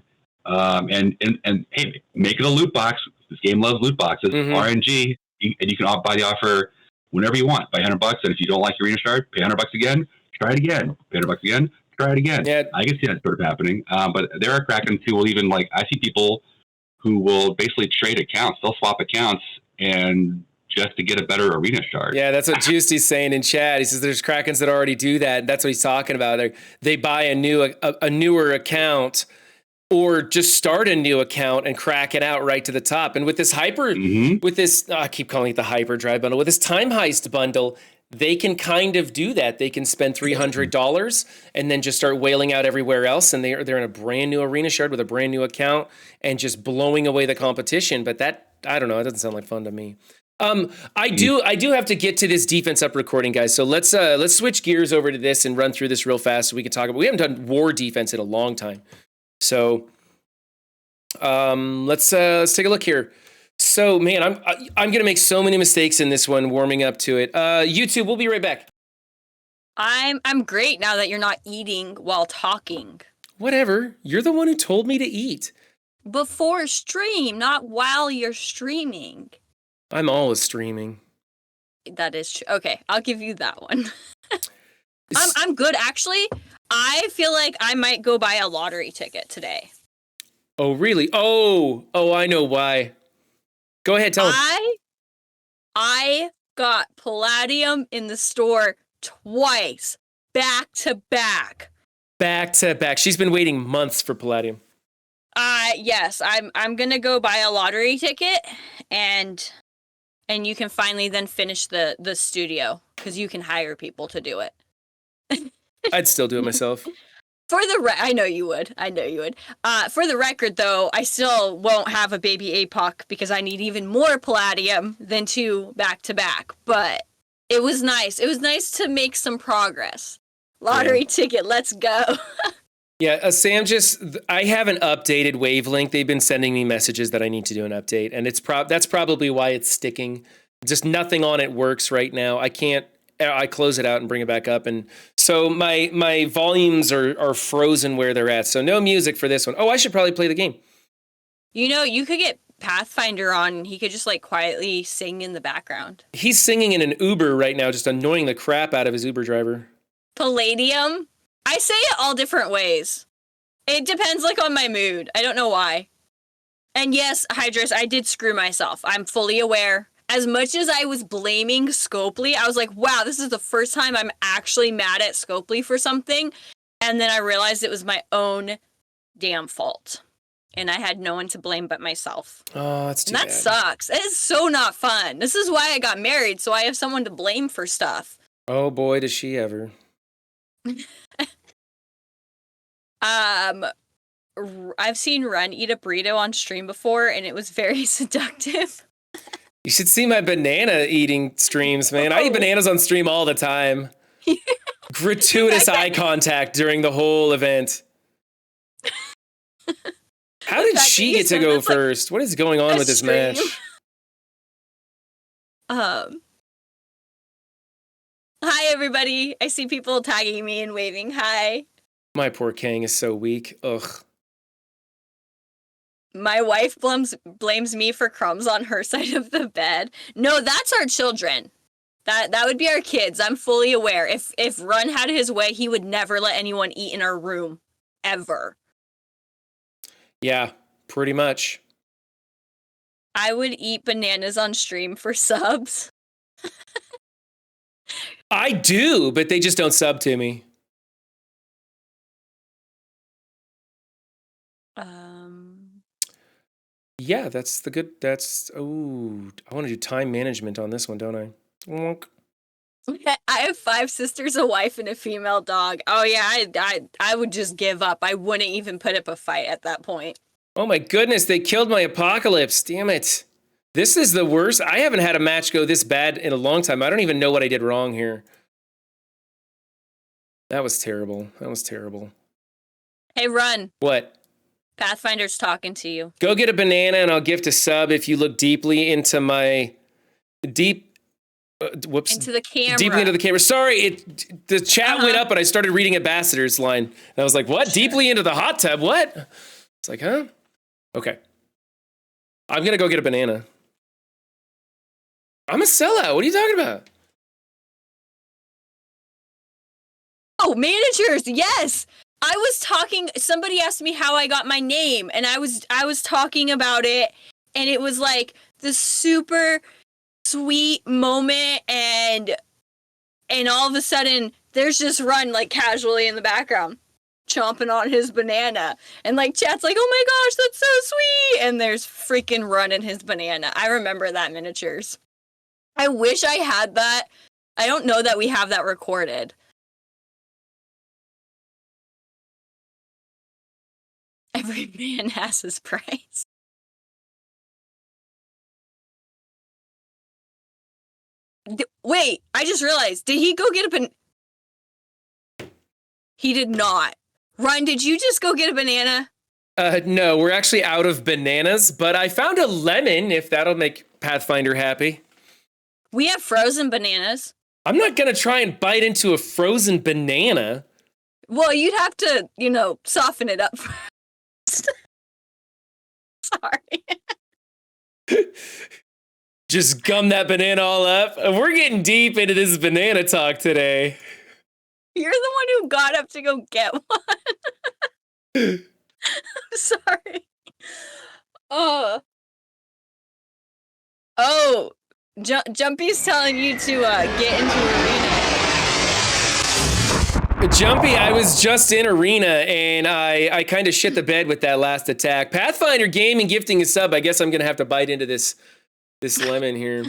hey, make it a loot box. This game loves loot boxes, RNG, and you can buy the offer whenever you want. Buy $100, and if you don't like your arena shard, pay $100 again. Try it again. Pay $100 again. Try it again. Yeah. I can see that sort of happening. But there are Krakens who will even I see people who will basically trade accounts. They'll swap accounts and just to get a better arena shard. Yeah, that's what Juicy's saying in chat. He says there's Krakens that already do that. And that's what he's talking about. They buy a newer account or just start a new account and crack it out right to the top. And with this I keep calling it the hyperdrive bundle. With this time heist bundle, they can kind of do that. They can spend $300 and then just start wailing out everywhere else. And they're in a brand new arena shard with a brand new account and just blowing away the competition. But that, I don't know, it doesn't sound like fun to me. I do have to get to this defense up recording, guys. So let's switch gears over to this and run through this real fast so we can talk about. We haven't done war defense in a long time, so let's take a look here. So man, I'm gonna make so many mistakes in this one warming up to it. YouTube, we'll be right back. I'm great now that you're not eating while talking. Whatever, you're the one who told me to eat. Before stream, not while you're streaming. I'm always streaming. That is true. Okay, I'll give you that one. I'm good, actually. I feel like I might go buy a lottery ticket today. Oh, really? Oh, I know why. Go ahead, tell him. I got Palladium in the store twice, back to back. Back to back. She's been waiting months for Palladium. Yes, I'm gonna go buy a lottery ticket, and you can finally then finish the studio because you can hire people to do it. I'd still do it myself. I know you would. For the record, though, I still won't have a baby APOC because I need even more Palladium than 2 back to back. But it was nice. It was nice to make some progress. Lottery ticket, let's go. Yeah, Sam, I have an updated wavelength. They've been sending me messages that I need to do an update, and that's probably why it's sticking. Just nothing on it works right now. I close it out and bring it back up, and so my volumes are frozen where they're at. So no music for this one. Oh, I should probably play the game. You could get Pathfinder on, and he could just quietly sing in the background. He's singing in an Uber right now, just annoying the crap out of his Uber driver. Palladium? I say it all different ways. It depends on my mood. I don't know why. And yes, Hydrus, I did screw myself. I'm fully aware. As much as I was blaming Scopely, I was like, wow, this is the first time I'm actually mad at Scopely for something. And then I realized it was my own damn fault. And I had no one to blame but myself. Oh, that's too bad. That sucks. It is so not fun. This is why I got married, so I have someone to blame for stuff. Oh boy, does she ever. I've seen Ren eat a burrito on stream before, and it was very seductive. You should see my banana eating streams, man. I eat bananas on stream all the time. Gratuitous eye contact during the whole event. How did she get to go first? What is going on with this match? Hi, everybody. I see people tagging me and waving hi. My poor Kang is so weak. Ugh. My wife blames me for crumbs on her side of the bed. No, that's our children. That would be our kids. I'm fully aware. If Run had his way, he would never let anyone eat in our room. Ever. Yeah, pretty much. I would eat bananas on stream for subs. I do, but they just don't sub to me. Yeah, that's the good. I want to do time management on this one, don't I? Wonk. I have 5 sisters, a wife, and a female dog. Oh yeah, I would just give up. I wouldn't even put up a fight at that point. Oh my goodness, they killed my apocalypse. Damn it. This is the worst. I haven't had a match go this bad in a long time. I don't even know what I did wrong here. That was terrible. Hey, Run. What? Pathfinder's talking to you. Go get a banana and I'll gift a sub if you look deeply into my Into the camera. Deeply into the camera. Sorry, the chat went up and I started reading Ambassador's line. And I was like, what? Deeply into the hot tub? What? It's like, huh? Okay. I'm going to go get a banana. I'm a sellout. What are you talking about? Oh, managers, yes. I was talking, somebody asked me how I got my name, and I was talking about it, and it was like this super sweet moment, and all of a sudden there's just Run like casually in the background chomping on his banana, and like chat's like, oh my gosh, that's so sweet, and there's freaking Run in his banana. I remember that, miniatures. I wish I had that. I don't know that we have that recorded. Every man has his price. Wait, I just realized. Did he go get a banana? He did not. Ryan, did you just go get a banana? No, we're actually out of bananas, but I found a lemon, if that'll make Pathfinder happy. We have frozen bananas. I'm not going to try and bite into a frozen banana. Well, you'd have to, soften it up first. Sorry. Just gum that banana all up. We're getting deep into this banana talk today. You're the one who got up to go get one. I'm sorry. Oh, Jumpy's telling you to get into arena. Jumpy, I was just in arena and I kind of shit the bed with that last attack. Pathfinder Gaming gifting a sub. I guess I'm gonna have to bite into this lemon here.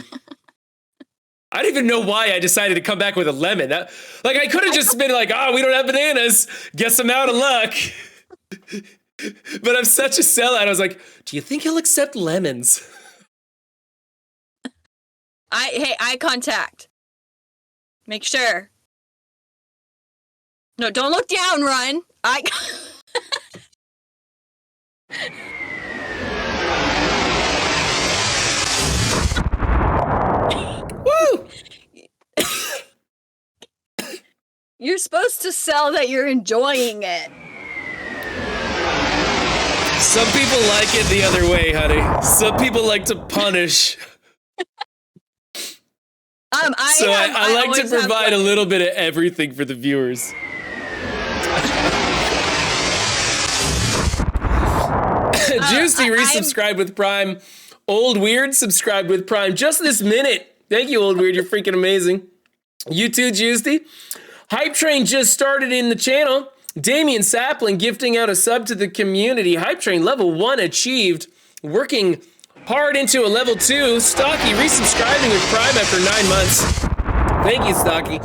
I don't even know why I decided to come back with a lemon. I could have just been like, we don't have bananas. Guess I'm out of luck. But I'm such a sellout. I was like, do you think he'll accept lemons? Hey, eye contact. Make sure. No, don't look down, Run. Woo! You're supposed to sell that you're enjoying it. Some people like it the other way, honey. Some people like to punish. I like to provide a little bit of everything for the viewers. Juicy resubscribed with Prime. Old Weird subscribed with Prime just this minute. Thank you, Old Weird. You're freaking amazing. You too, Juicy. Hype Train just started in the channel. Damian Sapling gifting out a sub to the community. Hype Train level 1 achieved. Working hard into a level 2. Stocky resubscribing with Prime after 9 months. Thank you, Stocky.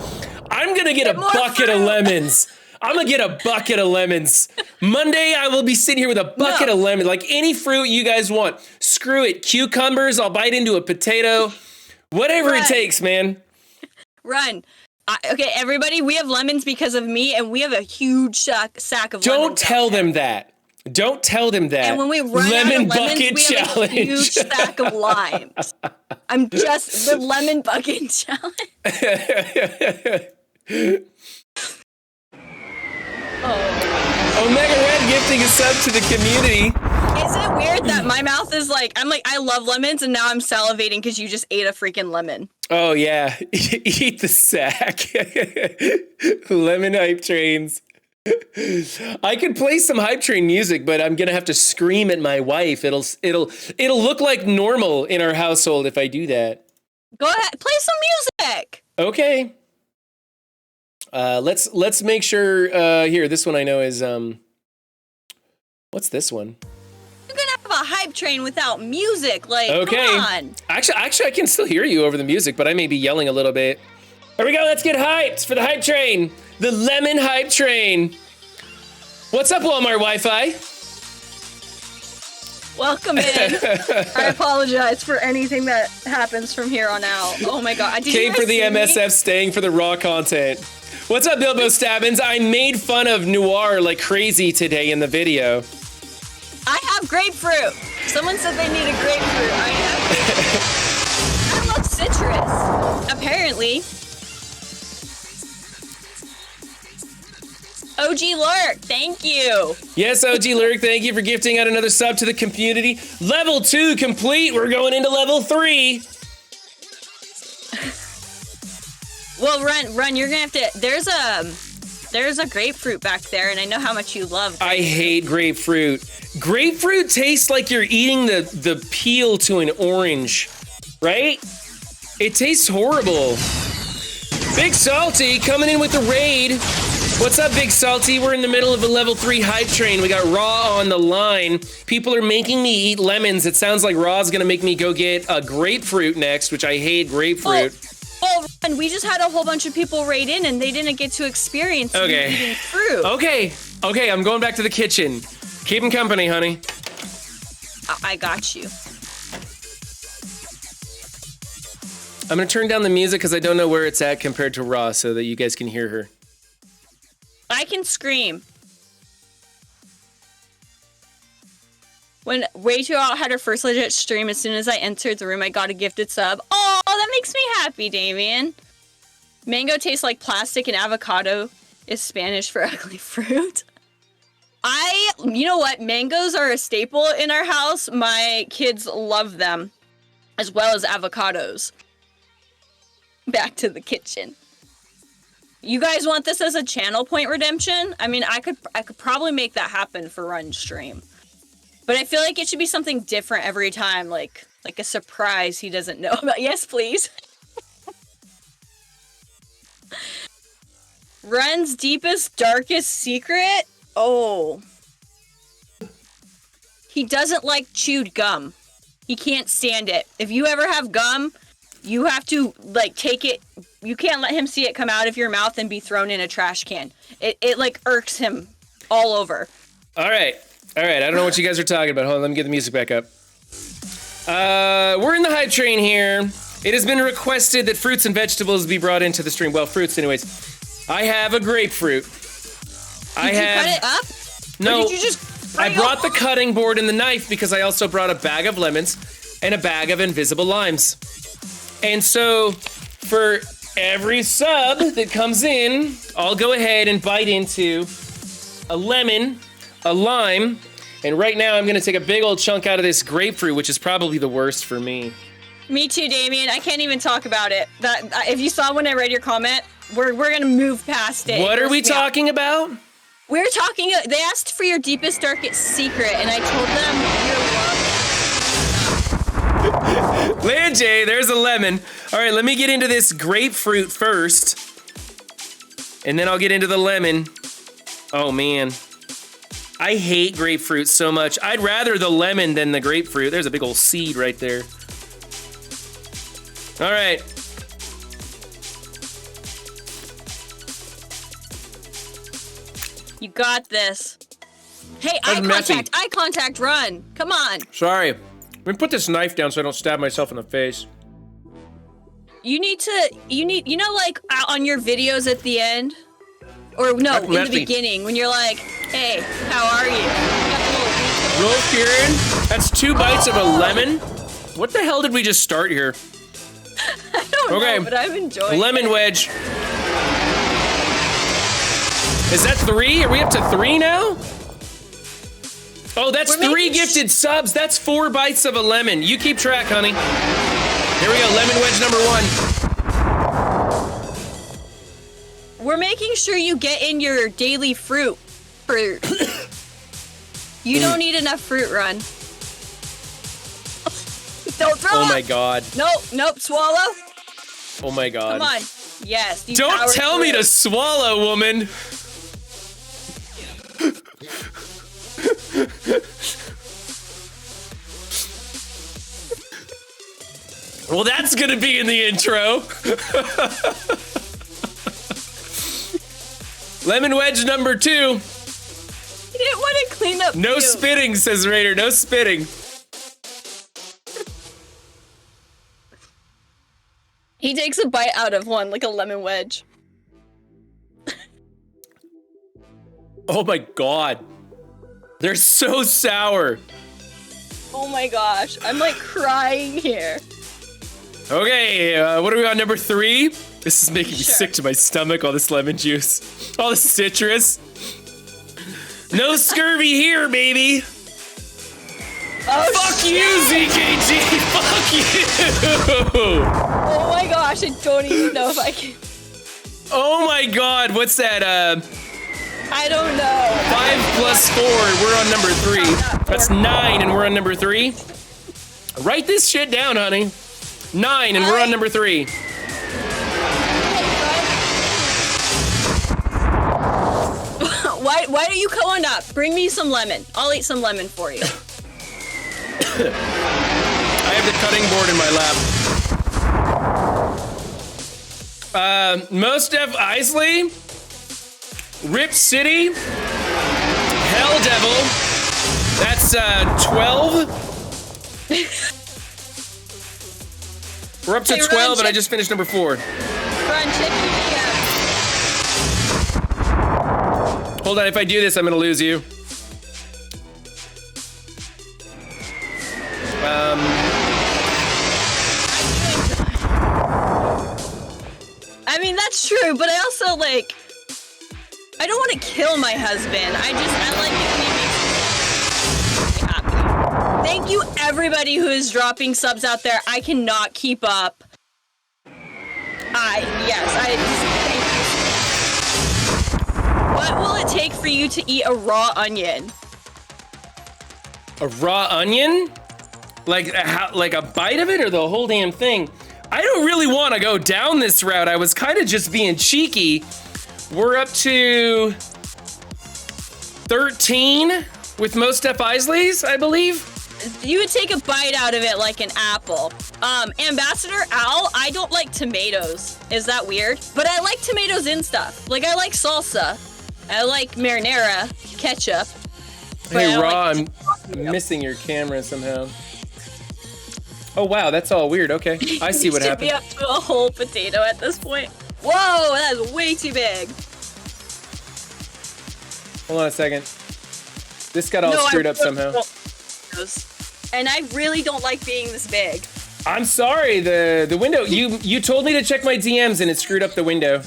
I'm gonna get a bucket of lemons. I'm gonna get a bucket of lemons. Monday, I will be sitting here with a bucket of lemons. Like any fruit you guys want. Screw it. Cucumbers, I'll bite into a potato. Whatever it takes, man. Run. Okay, everybody, we have lemons because of me, and we have a huge sack of lemons. Don't tell them that. Don't tell them that. And when we run lemon out of lemons, bucket we challenge. have a huge sack of limes. I'm just the lemon bucket challenge. Omega Red gifting a sub to the community. it weird that my mouth is like, I love lemons and now I'm salivating because you just ate a freaking lemon. Oh yeah, eat the sack. Lemon hype trains. I could play some hype train music, but I'm gonna have to scream at my wife. It'll look like normal in our household if I do that. Go ahead, play some music. Okay. Let's make sure. Here, this one I know is what's this one? You're gonna have a hype train without music. Like, okay. Come on. Actually, I can still hear you over the music, but I may be yelling a little bit. Here we go. Let's get hyped for the hype train. The lemon hype train. What's up, Walmart Wi-Fi? Welcome in. I apologize for anything that happens from here on out. Oh my god. Came for the MSF, staying for the raw content. What's up, Bilbo Stabbins? I made fun of Noir like crazy today in the video. I have grapefruit. Someone said they need a grapefruit. I have. I love citrus. Apparently. OG Lurk, thank you. Yes, OG Lurk, thank you for gifting out another sub to the community. Level 2 complete. We're going into level 3. Well, Run, you're gonna have to. There's a grapefruit back there, and I know how much you love grapefruit. I hate grapefruit. Grapefruit tastes like you're eating the peel to an orange, right? It tastes horrible. Big Salty coming in with the raid. What's up, Big Salty? We're in the middle of a level 3 hype train. We got Raw on the line. People are making me eat lemons. It sounds like Raw's gonna make me go get a grapefruit next, which I hate grapefruit. Oh, and we just had a whole bunch of people raid in, and they didn't get to experience eating fruit. Okay, I'm going back to the kitchen. Keep 'em company, honey. I got you. I'm gonna turn down the music because I don't know where it's at compared to Raw so that you guys can hear her. I can scream. When Rachel had her first legit stream, as soon as I entered the room, I got a gifted sub. Oh, that makes me happy, Damien. Mango tastes like plastic and avocado is Spanish for ugly fruit. You know what? Mangoes are a staple in our house. My kids love them, as well as avocados. Back to the kitchen. You guys want this as a channel point redemption? I mean, I could probably make that happen for Run stream. But I feel like it should be something different every time, like a surprise he doesn't know about. Yes, please. Run's deepest, darkest secret? Oh. He doesn't like chewed gum. He can't stand it. If you ever have gum, you have to, like, take it. You can't let him see it come out of your mouth and be thrown in a trash can. It like, irks him all over. All right. I don't know what you guys are talking about. Hold on, let me get the music back up. We're in the hype train here. It has been requested that fruits and vegetables be brought into the stream. Well, fruits anyways. I have a grapefruit. Did you cut it up? No, or did you just I brought the cutting board and the knife because I also brought a bag of lemons and a bag of invisible limes. And so, for every sub that comes in, I'll go ahead and bite into a lemon, a lime, and right now I'm gonna take a big old chunk out of this grapefruit, which is probably the worst for me. Me too, Damien. I can't even talk about it. If you saw when I read your comment, we're gonna move past it. What are we talking about? We're talking. They asked for your deepest, darkest secret, and I told them your love. Lanjay, there's a lemon. All right, let me get into this grapefruit first, and then I'll get into the lemon. Oh man. I hate grapefruit so much. I'd rather the lemon than the grapefruit. There's a big old seed right there. All right. You got this. Hey, That's eye contact, Run. Come on. Sorry. Let me put this knife down so I don't stab myself in the face. You know, like on your videos at the end? Or no, in the beginning, when you're like, hey, how are you? Roll Kieran, that's 2 bites of a lemon. What the hell did we just start here? I don't know, but I'm enjoying lemon wedge. Is that 3? Are we up to 3 now? Oh, that's We're 3 making gifted subs. That's 4 bites of a lemon. You keep track, honey. Here we go. Lemon wedge number 1. We're making sure you get in your daily fruit. You don't need enough fruit, run. Don't throw Oh up. my god. Nope, swallow. Oh my god. Come on. Yes. you Don't power tell me through. to swallow, woman. Well, that's gonna be in the intro. Lemon wedge number 2. You didn't want to clean up. No you. spitting, says Raider. No spitting. He takes a bite out of one, like a lemon wedge. Oh my god. They're so sour. Oh my gosh, I'm like crying here. Okay, what are we on, number 3? This is making me Sure. sick to my stomach, all this lemon juice. All this citrus. No scurvy here, baby. Oh, Fuck you, ZKG. Fuck you. Oh my gosh, I don't even know if I can. Oh my god, what's that? I don't know. 5 plus 4, we're on number 3. Oh, not 4. That's 9 and we're on number 3. Write this shit down, honey. 9 and we're on number 3. Why don't you come on up? Bring me some lemon. I'll eat some lemon for you. I have the cutting board in my lap. Most Def Isley, Rip City, Hell Devil. That's 12. We're up to Hey, Ron, 12, and I check- just finished number 4. Run, check your Hold on, if I do this, I'm gonna lose you. I mean, that's true, but I also, like, I don't want to kill my husband. I like it when he makes me happy. Thank you, everybody who is dropping subs out there. I cannot keep up. Thank you. What will it take for you to eat a raw onion? A raw onion? Like a bite of it or the whole damn thing? I don't really want to go down this route. I was kind of just being cheeky. We're up to 13 with most Def Isleys, I believe. You would take a bite out of it like an apple. Ambassador Al, I don't like tomatoes. Is that weird? But I like tomatoes in stuff. Like, I like salsa. I like marinara, ketchup. but I Hey, don't Raw, like I'm missing your camera somehow. Oh, wow, that's all weird. Okay, I see what should happened. be up to a whole potato at this point. Whoa, that is way too big. Hold on a second. This got all No, I screwed up really somehow. don't like those. And I really don't like being this big. I'm sorry, the window, you told me to check my DMs and it screwed up the window.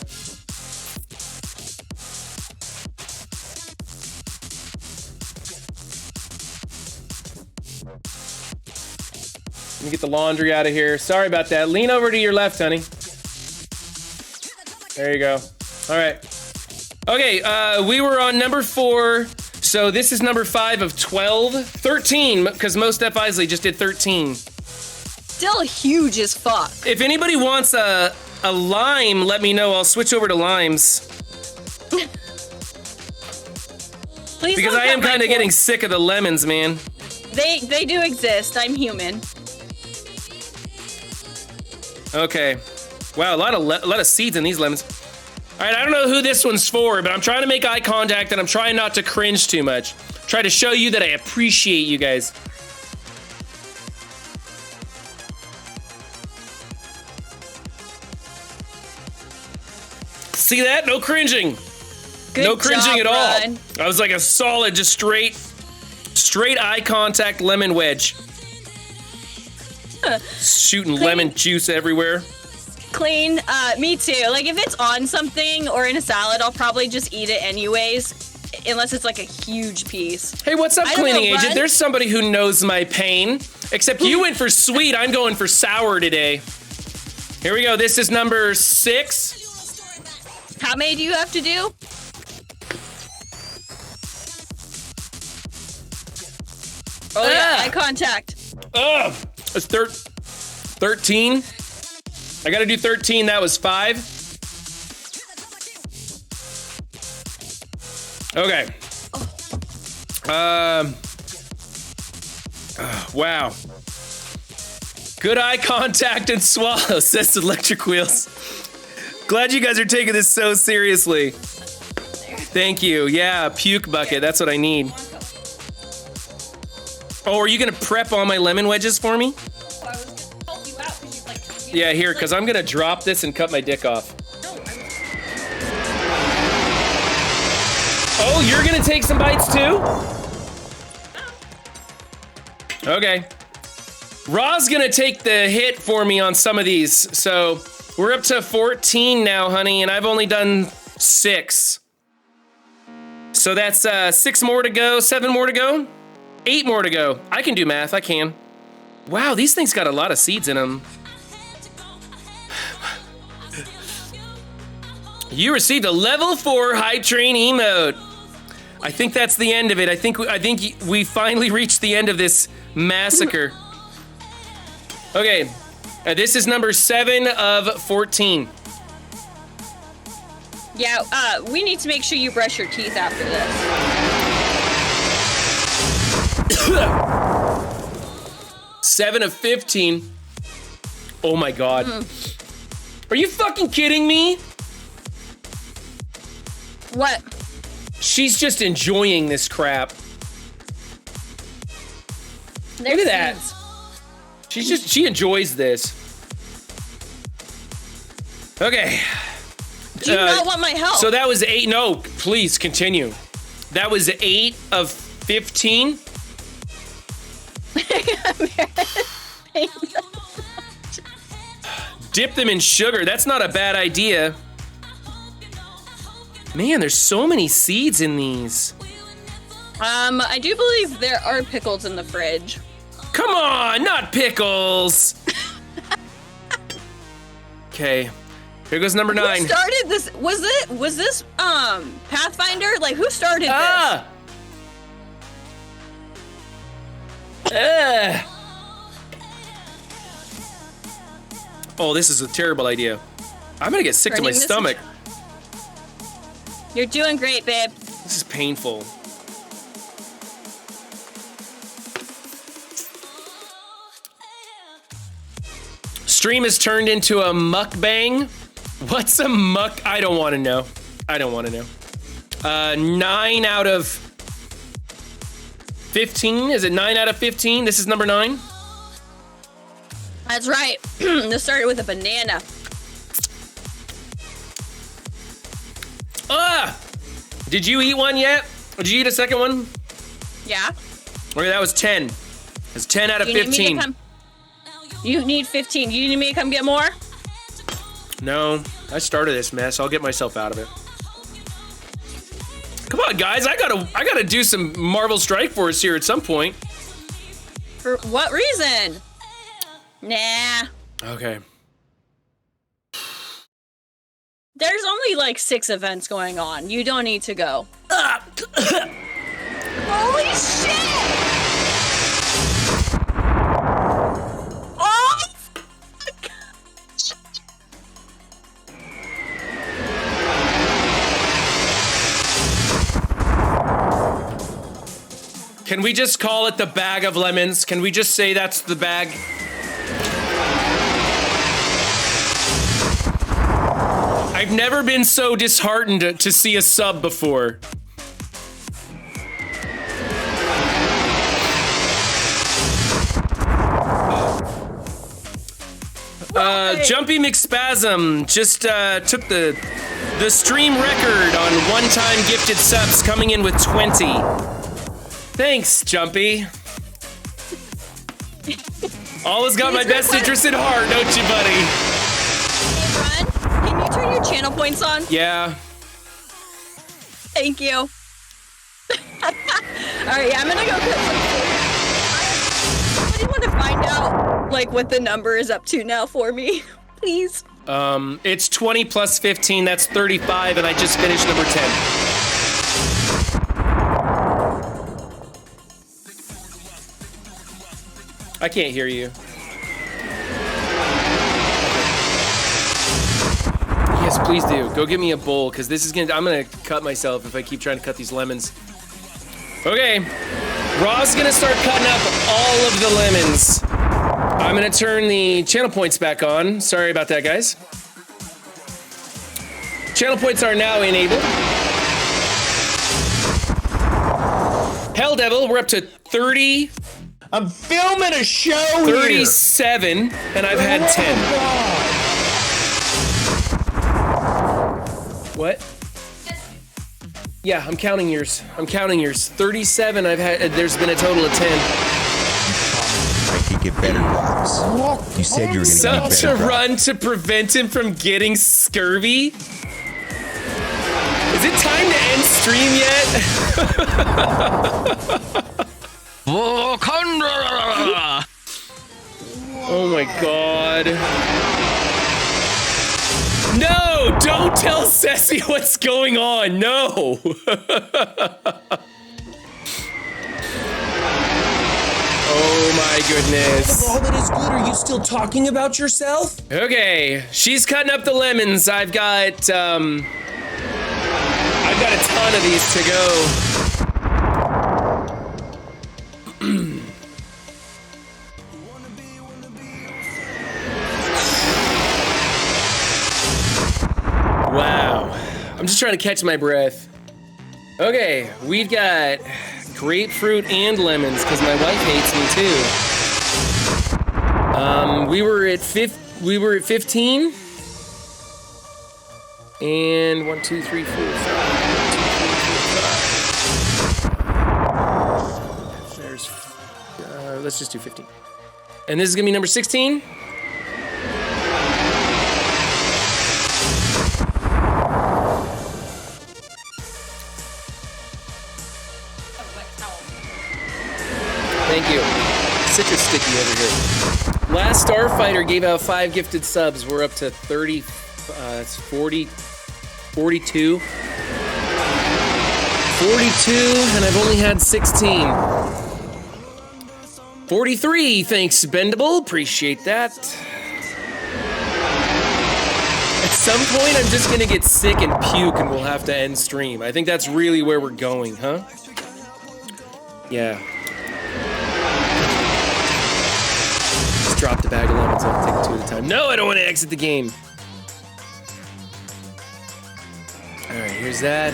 Let me get the laundry out of here. Sorry about that. Lean over to your left, honey. There you go. All right. Okay, we were on number 4. So this is number 5 of 12. 13, because most F. Isley just did 13. Still huge as fuck. If anybody wants a lime, let me know. I'll switch over to limes. Please Because don't I am cut my kind of cord. getting sick of the lemons, man. They do exist. I'm human. Okay. Wow, a lot of seeds in these lemons. All right, I don't know who this one's for, but I'm trying to make eye contact and I'm trying not to cringe too much. Try to show you that I appreciate you guys. See that? No cringing. Good No cringing job, at all. Ron. I was like a solid, just straight eye contact lemon wedge. Shooting lemon juice everywhere. Clean. Me too. Like, if it's on something or in a salad, I'll probably just eat it anyways. unless it's like a huge piece. Hey, what's up, I don't cleaning know, agent? bud. There's somebody who knows my pain. Except you went for sweet. I'm going for sour today. Here we go. This is number 6. How many do you have to do? Oh yeah, eye contact. Ugh. It's 13. I gotta do 13. That was 5. Okay. Wow. Good eye contact and swallow, says Electric Wheels. Glad you guys are taking this so seriously. Thank you. Yeah, puke bucket. That's what I need. Oh, are you gonna prep all my lemon wedges for me? Yeah, here, because I'm gonna drop this and cut my dick off. Oh, you're gonna take some bites too? Okay. Ra's gonna take the hit for me on some of these. So we're up to 14 now, honey, and I've only done 6. So that's 6 more to go, 7 more to go, 8 more to go. I can do math, I can. Wow, these things got a lot of seeds in them. You received a level 4 high train emote. I think that's the end of it. I think we finally reached the end of this massacre. Okay, this is number 7 of 14. Yeah, we need to make sure you brush your teeth after this. 7 of 15. Oh my god. Are you fucking kidding me? What? She's just enjoying this crap. Look at that. She enjoys this. Okay. Do you not want my help? So that was 8. No, please continue. That was 8 of 15. Dip them in sugar. That's not a bad idea. Man, there's so many seeds in these. I do believe there are pickles in the fridge. Come on, not pickles. Okay, here goes number 9. Who started this? Was this Pathfinder? Like, who started this? Oh, this is a terrible idea. I'm gonna get sick to my Turning this stomach. You're doing great, babe. This is painful. Stream has turned into a mukbang. What's a muck? I don't want to know. I don't want to know. 9 out of 15. Is it 9 out of 15? This is number 9. That's right. This started with a banana. Did you eat one yet? Did you eat a second one? Yeah. Okay, that was 10. That's 10 out of 15. You need 15. You need me to come get more? No, I started this mess. I'll get myself out of it. Come on, guys. I gotta do some Marvel Strike Force here at some point. For what reason? Nah. Okay. There's only like 6 events going on. You don't need to go. Holy shit! Oh! Can we just call it the bag of lemons? Can we just say that's the bag? I've never been so disheartened to see a sub before. Jumpy McSpasm just took the stream record on one-time gifted subs, coming in with 20. Thanks, Jumpy. Always got my best interest at heart, don't you, buddy? Hey, Ron, can you turn your channel points on? Yeah. Thank you. right, yeah, I'm gonna go cut some Somebody want to find out, like, what the number is up to now for me, please? It's 20 plus 15, that's 35, and I just finished number 10. I can't hear you. Yes, please do. Go get me a bowl, because this is I'm gonna cut myself if I keep trying to cut these lemons. Okay, Raw's gonna start cutting up all of the lemons. I'm gonna turn the channel points back on. Sorry about that, guys. Channel points are now enabled. Hell Devil, we're up to 30. I'm filming a show 37, and I've had 10. What? Yeah, I'm counting yours. 37, I've had, there's been a total of 10. I could get better drops. You said you were going to get better Such a drops. run to prevent him from getting scurvy. Is it time to end stream yet? Oh my god. No, don't tell Ceci what's going on. No. Oh my goodness. All that is good, are you still talking about yourself? Okay, she's cutting up the lemons. I've got a ton of these to go. Wow. I'm just trying to catch my breath. Okay, we've got grapefruit and lemons because my wife hates me too. We were at 15. And 1, 2, 3, 4, 5. 1, 2, 3, 4, 5. There's let's just do 15. And this is gonna be number 16. Thank you. Citrus sticky over here. Last Starfighter gave out 5 gifted subs. We're up to 30. It's 40, 42. 42, and I've only had 16. 43, thanks, Bendable. Appreciate that. At some point, I'm just gonna get sick and puke and we'll have to end stream. I think that's really where we're going, huh? Yeah. Just drop the bag of lemons, I'll take 2 at a time. No, I don't want to exit the game. All right, here's that.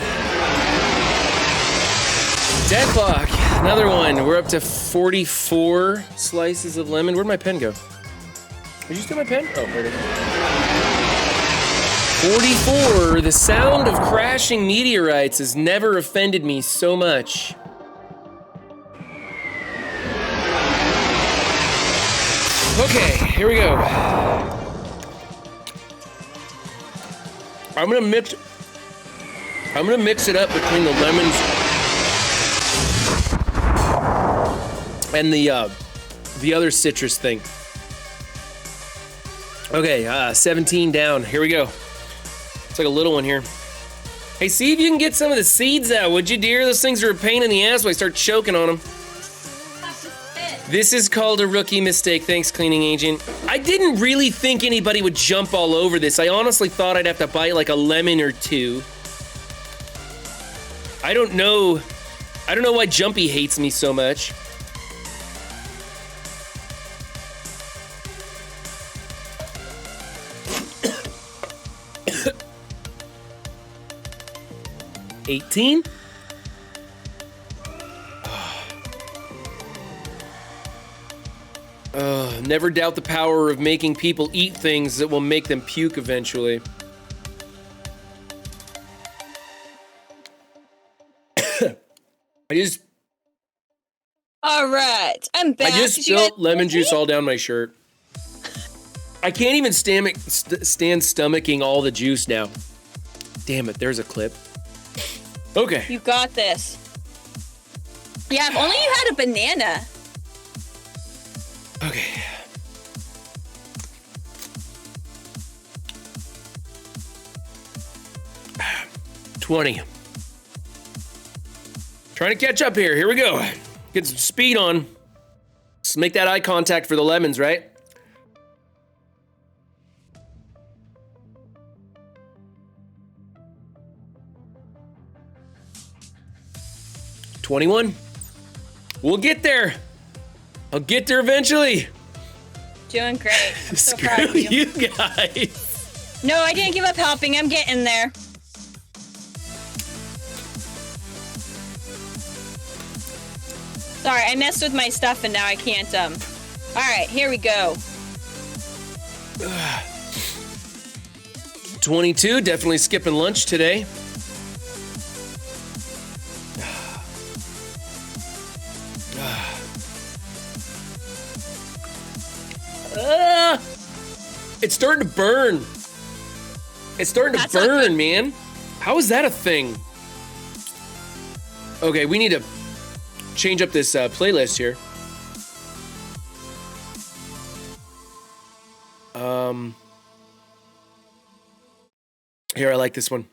Deadlock, another one. We're up to 44 slices of lemon. Where'd my pen go? Did you steal my pen? Oh, there it is. 44. The sound of crashing meteorites has never offended me so much. Okay, here we go. I'm gonna mix it up between the lemons and the other citrus thing. Okay, 17 down. Here we go. It's like a little one here. Hey, see if you can get some of the seeds out, would you, dear? Those things are a pain in the ass when I start choking on them. This is called a rookie mistake. Thanks, Cleaning Agent. I didn't really think anybody would jump all over this. I honestly thought I'd have to bite like a lemon or two. I don't know why Jumpy hates me so much. $18? Never doubt the power of making people eat things that will make them puke eventually. All right, I'm back. I just Did you guys spilled lemon miss me? juice all down my shirt. I can't even stand stomaching all the juice now. Damn it, there's a clip. Okay. You got this. Yeah, if only you had a banana. Okay. $20. Trying to catch up here. Here we go. Get some speed on. Let's make that eye contact for the lemons, right? $21. We'll get there. I'll get there eventually. Doing great. I'm so proud Screw of you. you guys. No, I didn't give up helping. I'm getting there. Sorry, I messed with my stuff and now I can't, All right, here we go. 22, definitely skipping lunch today. It's starting to burn. It's starting to burn, man. How is that a thing? Okay, we need to change up this playlist here. Here, I like this one.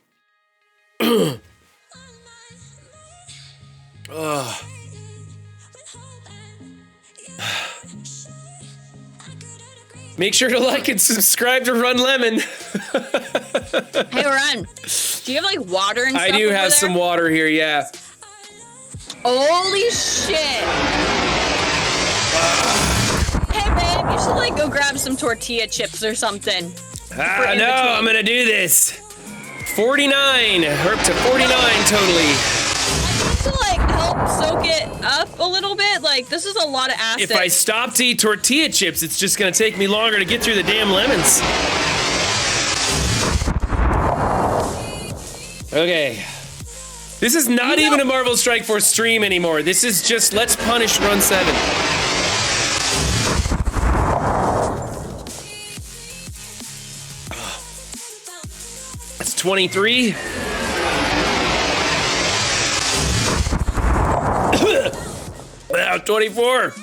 Make sure to like and subscribe to Run Lemon. Hey, Run. Do you have like water and stuff? I do over have there? some water here, yeah. Holy shit. Hey, babe, you should like go grab some tortilla chips or something. Ah, no, I'm gonna do this. 49, we're up to 49 totally. To like help soak it up a little bit, like this is a lot of acid. If I stop to eat tortilla chips, it's just gonna take me longer to get through the damn lemons. Okay. This is not even a Marvel Strike Force stream anymore. This is just let's punish Run 7. That's 23. Wow, 24.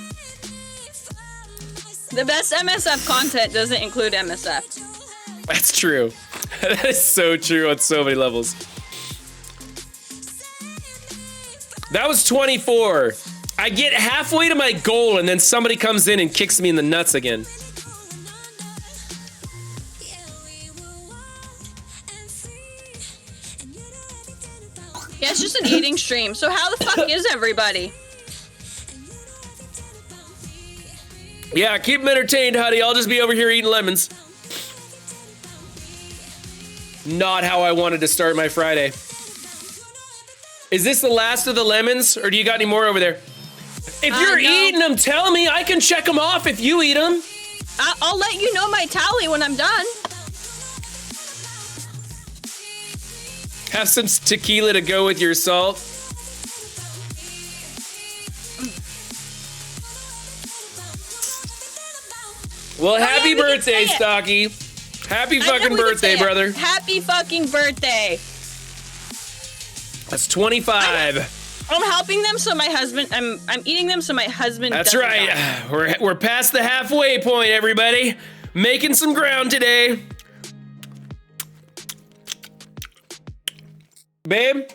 The best MSF content doesn't include MSF. That's true. That is so true on so many levels. That was 24. I get halfway to my goal and then somebody comes in and kicks me in the nuts again. Yeah, it's just an eating stream. So how the fuck is everybody? Yeah, keep them entertained, honey. I'll just be over here eating lemons. Not how I wanted to start my Friday. Is this the last of the lemons, or do you got any more over there? If you're eating them, tell me. I can check them off if you eat them. I'll let you know my tally when I'm done. Have some tequila to go with your salt. Well, happy birthday, Stocky. Happy fucking birthday, brother. Happy fucking birthday. That's 25. I'm helping them so my husband, I'm eating them so my husband That's doesn't right. die. We're past the halfway point, everybody. Making some ground today. Babe,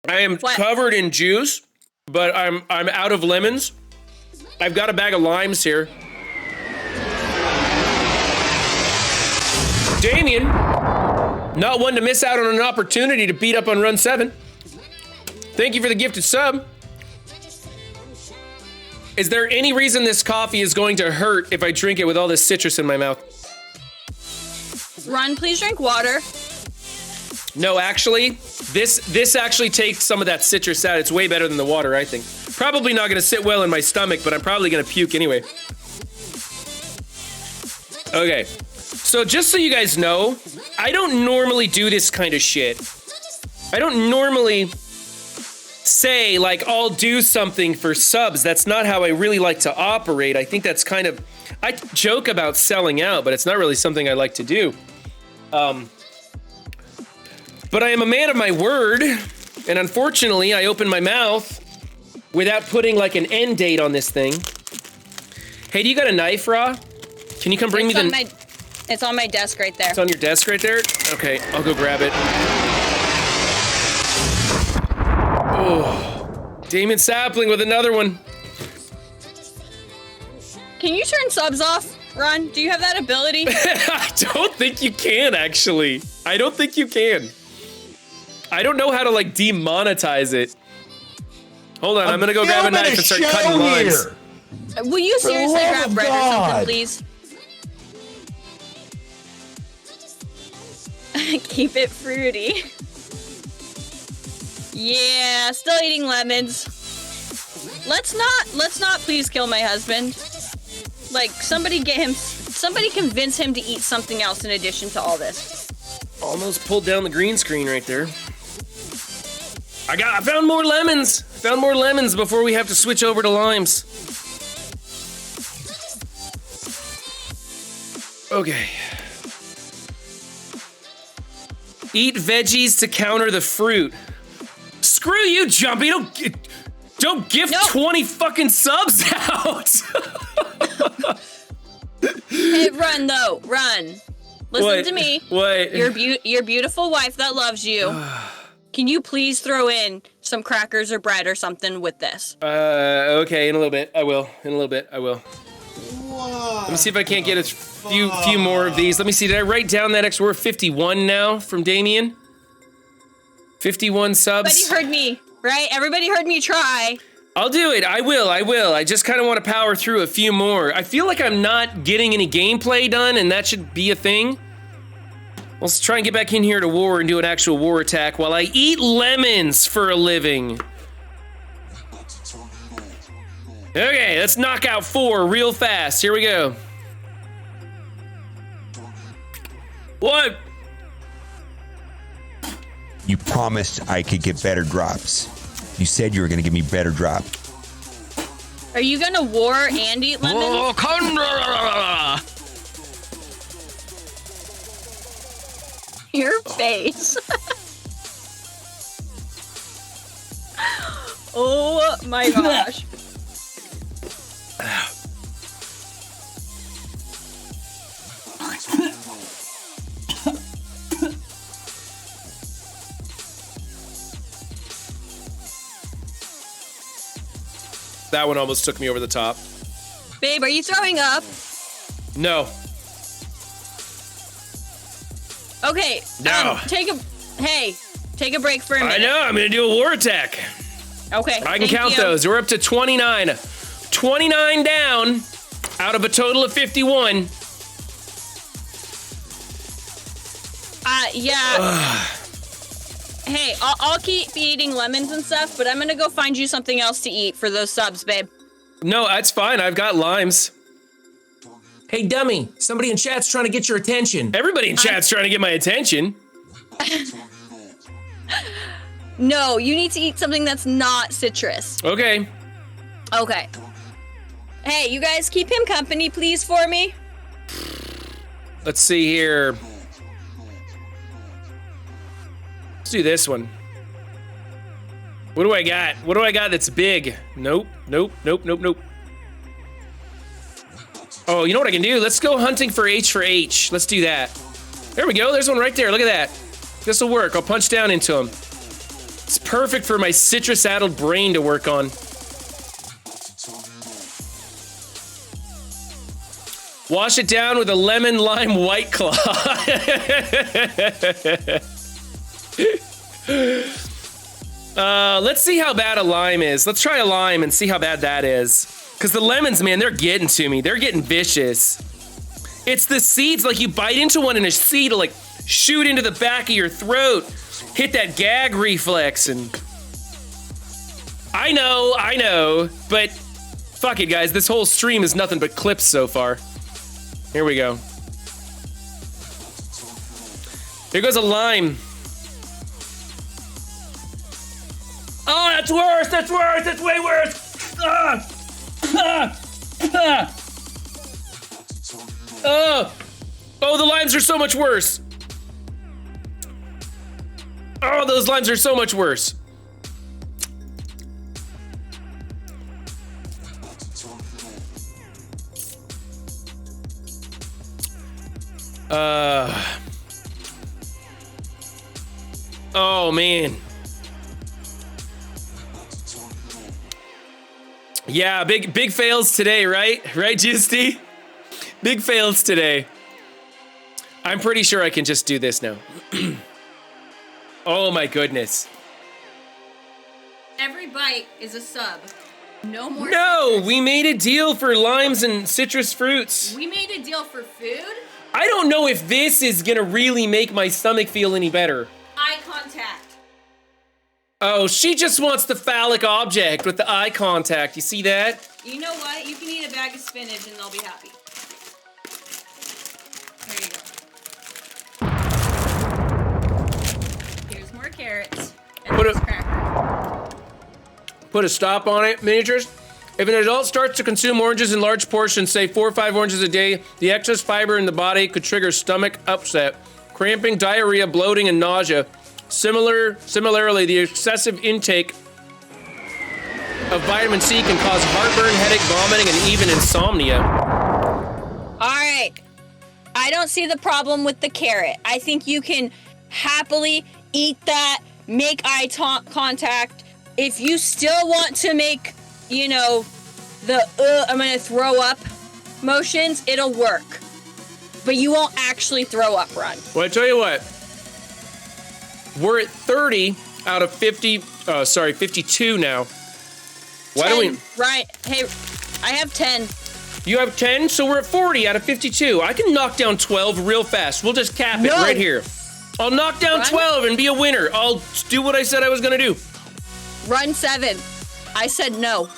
I am covered in juice, but I'm out of lemons. I've got a bag of limes here. Damien, not one to miss out on an opportunity to beat up on Run 7. Thank you for the gifted sub. Is there any reason this coffee is going to hurt if I drink it with all this citrus in my mouth? Run, please drink water. No, actually, this actually takes some of that citrus out. It's way better than the water, I think. Probably not gonna sit well in my stomach, but I'm probably gonna puke anyway. Okay, so just so you guys know, I don't normally do this kind of shit. I don't normally say, like, I'll do something for subs. That's not how I really like to operate. I think that's kind of, I joke about selling out, but it's not really something I like to do. But I am a man of my word, and unfortunately, I opened my mouth without putting like an end date on this thing. Hey, do you got a knife, Ra? Can you come bring me the... It's on my desk right there. It's on your desk right there? Okay, I'll go grab it. Oh, Damon Sapling with another one. Can you turn subs off, Ron? Do you have that ability? I don't think you can, actually. I don't think you can. I don't know how to, like, demonetize it. Hold on, I'm gonna go grab a knife and start cutting lines. Will you seriously grab bread or something, please? Keep it fruity. Yeah, still eating lemons. Let's not please kill my husband. Like, somebody convince him to eat something else in addition to all this. Almost pulled down the green screen right there. I found more lemons. Found more lemons before we have to switch over to limes. Okay. Eat veggies to counter the fruit. Screw you, Jumpy. Don't gift 20 fucking subs out. Hey, run though, run. Listen to me. What? Your beautiful wife that loves you. Can you please throw in some crackers or bread or something with this? Okay, in a little bit. I will. In a little bit, I will. Let me see if I can't get a few more of these. Let me see. Did I write down that extra? We're 51 now from Damien. 51 subs. Everybody heard me, right? Everybody heard me try. I'll do it. I will. I just kind of want to power through a few more. I feel like I'm not getting any gameplay done, and that should be a thing. Let's try and get back in here to war and do an actual war attack while I eat lemons for a living. Okay, let's knock out 4 real fast. Here we go. What? You promised I could get better drops. You said you were gonna give me better drop. Are you gonna war and eat lemons? Your face. Oh my gosh. That one almost took me over the top. Babe, are you throwing up? No. Okay. No. Take a break for a minute. I know, I'm gonna do a war attack. Okay. I can count those. We're up to 29. 29 down out of a total of 51. Yeah. Hey, I'll keep eating lemons and stuff, but I'm gonna go find you something else to eat for those subs, babe. No, that's fine. I've got limes. Hey, dummy, somebody in chat's trying to get your attention. Everybody in chat's trying to get my attention. No, you need to eat something that's not citrus. Okay. Okay. Hey, you guys keep him company, please, for me. Let's see here. Let's do this one. What do I got? What do I got that's big? Nope, nope, nope, nope, nope. Oh, you know what I can do? Let's go hunting for H. Let's do that. There we go. There's one right there. Look at that. This'll work. I'll punch down into him. It's perfect for my citrus-addled brain to work on. Wash it down with a lemon lime white claw. Let's see how bad a lime is. Let's try a lime and see how bad that is. Because the lemons, man, they're getting to me. They're getting vicious. It's the seeds, like you bite into one and a seed will like shoot into the back of your throat. Hit that gag reflex and... I know, but fuck it, guys. This whole stream is nothing but clips so far. Here we go. Here goes a lime. Oh, that's worse! That's worse! That's way worse! Ah! Ah! Ah! Oh, the limes are so much worse. Oh, those limes are so much worse. Oh man. Yeah, big fails today, right? Right, Justy? Big fails today. I'm pretty sure I can just do this now. Oh my goodness. Every bite is a sub. No more. No, citrus. we made a deal for limes and citrus fruits. We made a deal for food. I don't know if this is gonna really make my stomach feel any better. Eye contact. Oh, she just wants the phallic object with the eye contact. You see that? You know what? You can eat a bag of spinach and they'll be happy. There you go. Here's more carrots. And Put this it- cracker. Put a stop on it, miniatures. If an adult starts to consume oranges in large portions, say 4 or 5 oranges a day, the excess fiber in the body could trigger stomach upset, cramping, diarrhea, bloating, and nausea. Similarly, the excessive intake of vitamin C can cause heartburn, headache, vomiting, and even insomnia. All right. I don't see the problem with the carrot. I think you can happily eat that, make eye contact. If you still want to make, you know, the I'm gonna throw up motions, it'll work. But you won't actually throw up, Run. Well, I tell you what. We're at 30 out of 52 now. Why do we... Right. Hey, I have 10. You have 10, so we're at 40 out of 52. I can knock down 12 real fast. We'll just cap it right here. I'll knock down Run. 12 and be a winner. I'll do what I said I was gonna do. Run 7. I said no.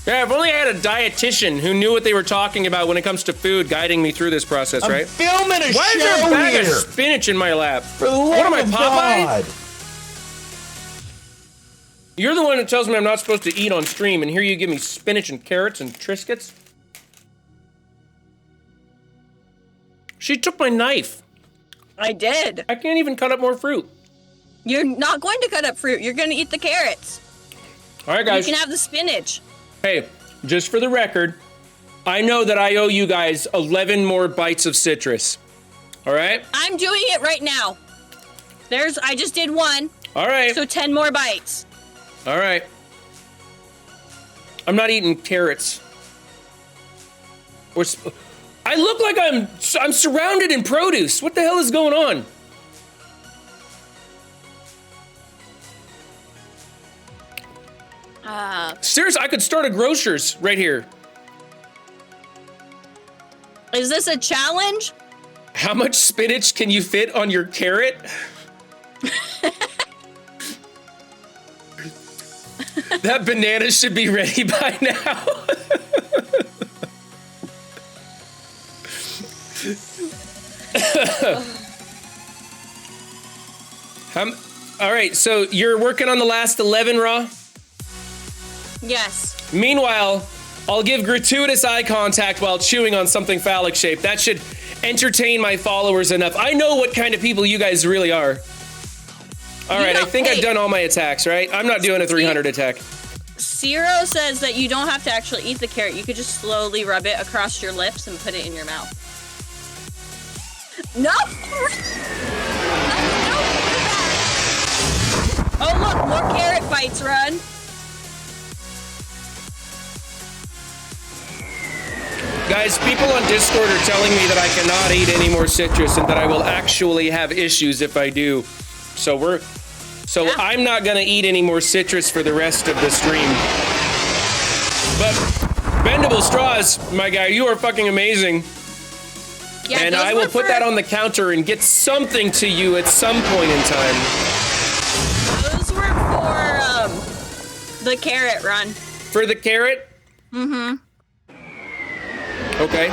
Yeah, if only I had a dietitian who knew what they were talking about when it comes to food guiding me through this process, I'm right? filming a Why is there a show bag here. of spinach in my lap? For the love What am I, of Popeye? God. You're the one that tells me I'm not supposed to eat on stream, and here you give me spinach and carrots and Triscuits? She took my knife. I did. I can't even cut up more fruit. You're not going to cut up fruit. You're going to eat the carrots. All right, guys. You can have the spinach. Hey, just for the record, I know that I owe you guys 11 more bites of citrus. All right? I'm doing it right now. I just did 1. All right. So 10 more bites. All right. I'm not eating carrots. I look like I'm surrounded in produce. What the hell is going on? Seriously, I could start a grocer's right here. Is this a challenge? How much spinach can you fit on your carrot? That banana should be ready by now. All right, so you're working on the last 11, Raw? Yes. Meanwhile, I'll give gratuitous eye contact while chewing on something phallic shaped. That should entertain my followers enough. I know what kind of people you guys really are. All right, I think I've done all my attacks, right? I'm not doing a 300 attack. Zero says that you don't have to actually eat the carrot. You could just slowly rub it across your lips and put it in your mouth. No! Oh, look, more carrot bites, Run. Guys, people on Discord are telling me that I cannot eat any more citrus and that I will actually have issues if I do. So I'm not gonna eat any more citrus for the rest of the stream. But bendable straws, my guy, you are fucking amazing. Yeah, and I will put that on the counter and get something to you at some point in time. Those were for the carrot, Run. For the carrot? Mm-hmm. Okay.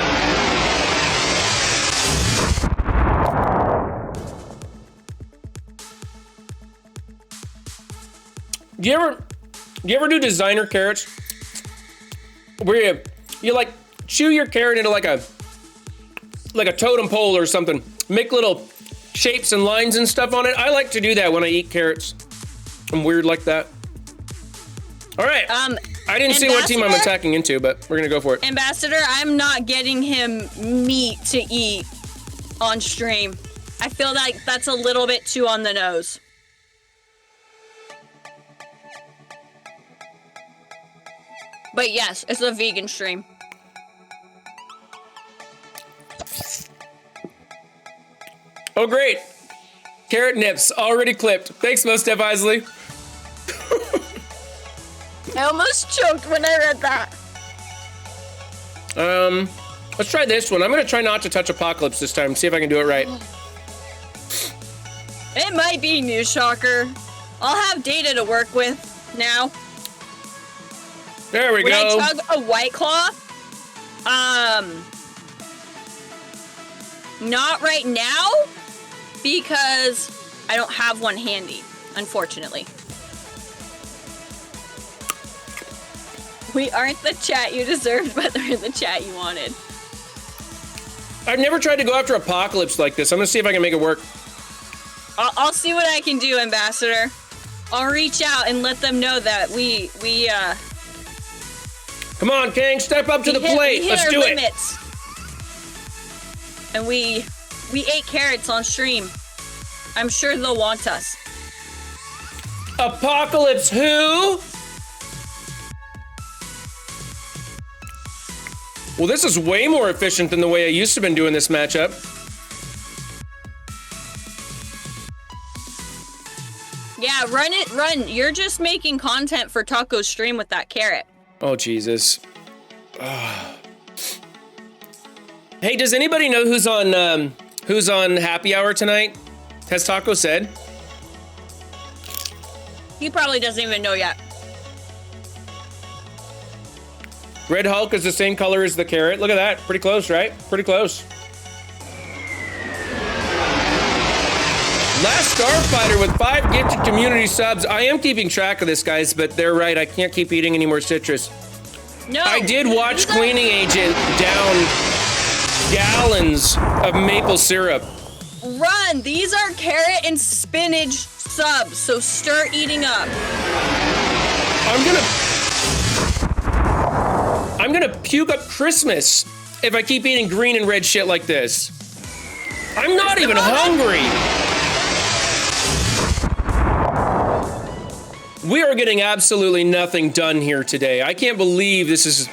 Do you ever do designer carrots? Where you like chew your carrot into like a totem pole or something. Make little shapes and lines and stuff on it. I like to do that when I eat carrots. I'm weird like that. All right. I I didn't see what team I'm attacking into, but we're gonna go for it. Ambassador, I'm not getting him meat to eat on stream. I feel like that's a little bit too on the nose. But yes, it's a vegan stream. Oh, great. Carrot nips already clipped. Thanks, MSF Isley. I almost choked when I read that. Let's try this one. I'm gonna try not to touch Apocalypse this time. See if I can do it right. It might be News Shocker. I'll have data to work with now. There we go. When I chug a White Claw, not right now, because I don't have one handy, unfortunately. We aren't the chat you deserved, but they're the chat you wanted. I've never tried to go after Apocalypse like this. I'm gonna see if I can make it work. I'll see what I can do, Ambassador. I'll reach out and let them know that we Come on, Kang, step up to the plate. Let's do it. And we ate carrots on stream. I'm sure they'll want us. Apocalypse who? Well, this is way more efficient than the way I used to been doing this matchup. Yeah, run. You're just making content for Taco's stream with that carrot. Oh, Jesus. Hey, does anybody know who's on happy hour tonight? Has Taco said? He probably doesn't even know yet. Red Hulk is the same color as the carrot. Look at that. Pretty close, right? Pretty close. Last Starfighter with 5 gifted community subs. I am keeping track of this, guys, but they're right. I can't keep eating any more citrus. No. I did watch Cleaning Agent down gallons of maple syrup. Run! These are carrot and spinach subs, so start eating up. I'm gonna puke up Christmas if I keep eating green and red shit like this. I'm not even hungry. We are getting absolutely nothing done here today. I can't believe this is...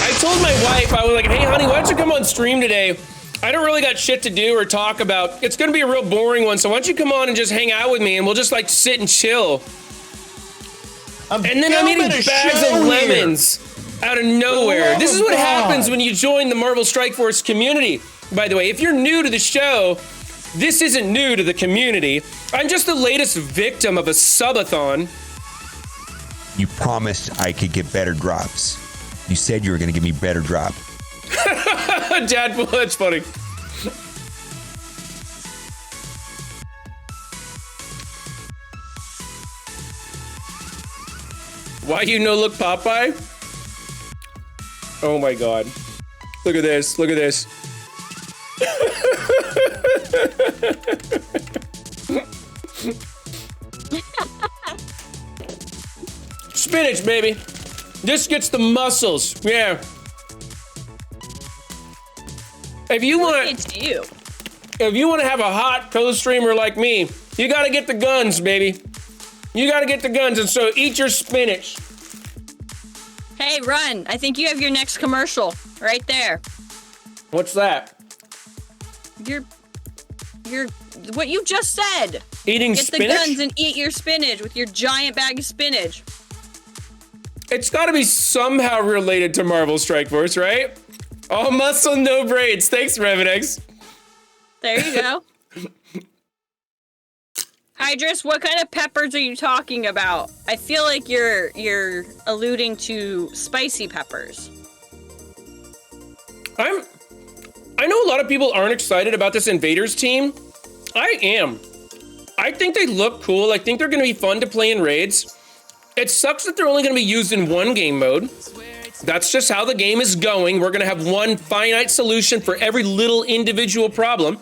I told my wife, I was like, hey honey, why don't you come on stream today? I don't really got shit to do or talk about. It's gonna be a real boring one, so why don't you come on and just hang out with me and we'll just like sit and chill. And then I'm eating bags of lemons out of nowhere. This is what happens when you join the Marvel Strike Force community. By the way, if you're new to the show, this isn't new to the community. I'm just the latest victim of a subathon. You promised I could get better drops. You said you were going to give me better drop. Dadpool, that's funny. Why you no look Popeye? Oh my god. Look at this, look at this. Spinach, baby. This gets the muscles. Yeah. If you want to have a hot co-streamer like me, you got to get the guns, baby. You got to get the guns, and so eat your spinach. Hey, run. I think you have your next commercial right there. What's that? You're what you just said. Eating spinach? Get the guns and eat your spinach with your giant bag of spinach. It's got to be somehow related to Marvel Strike Force, right? All muscle, no braids. Thanks, Revenex. There you go. Hydrus, what kind of peppers are you talking about? I feel like you're alluding to spicy peppers. I know a lot of people aren't excited about this Invaders team. I am. I think they look cool. I think they're going to be fun to play in raids. It sucks that they're only going to be used in one game mode. That's just how the game is going. We're going to have one finite solution for every little individual problem.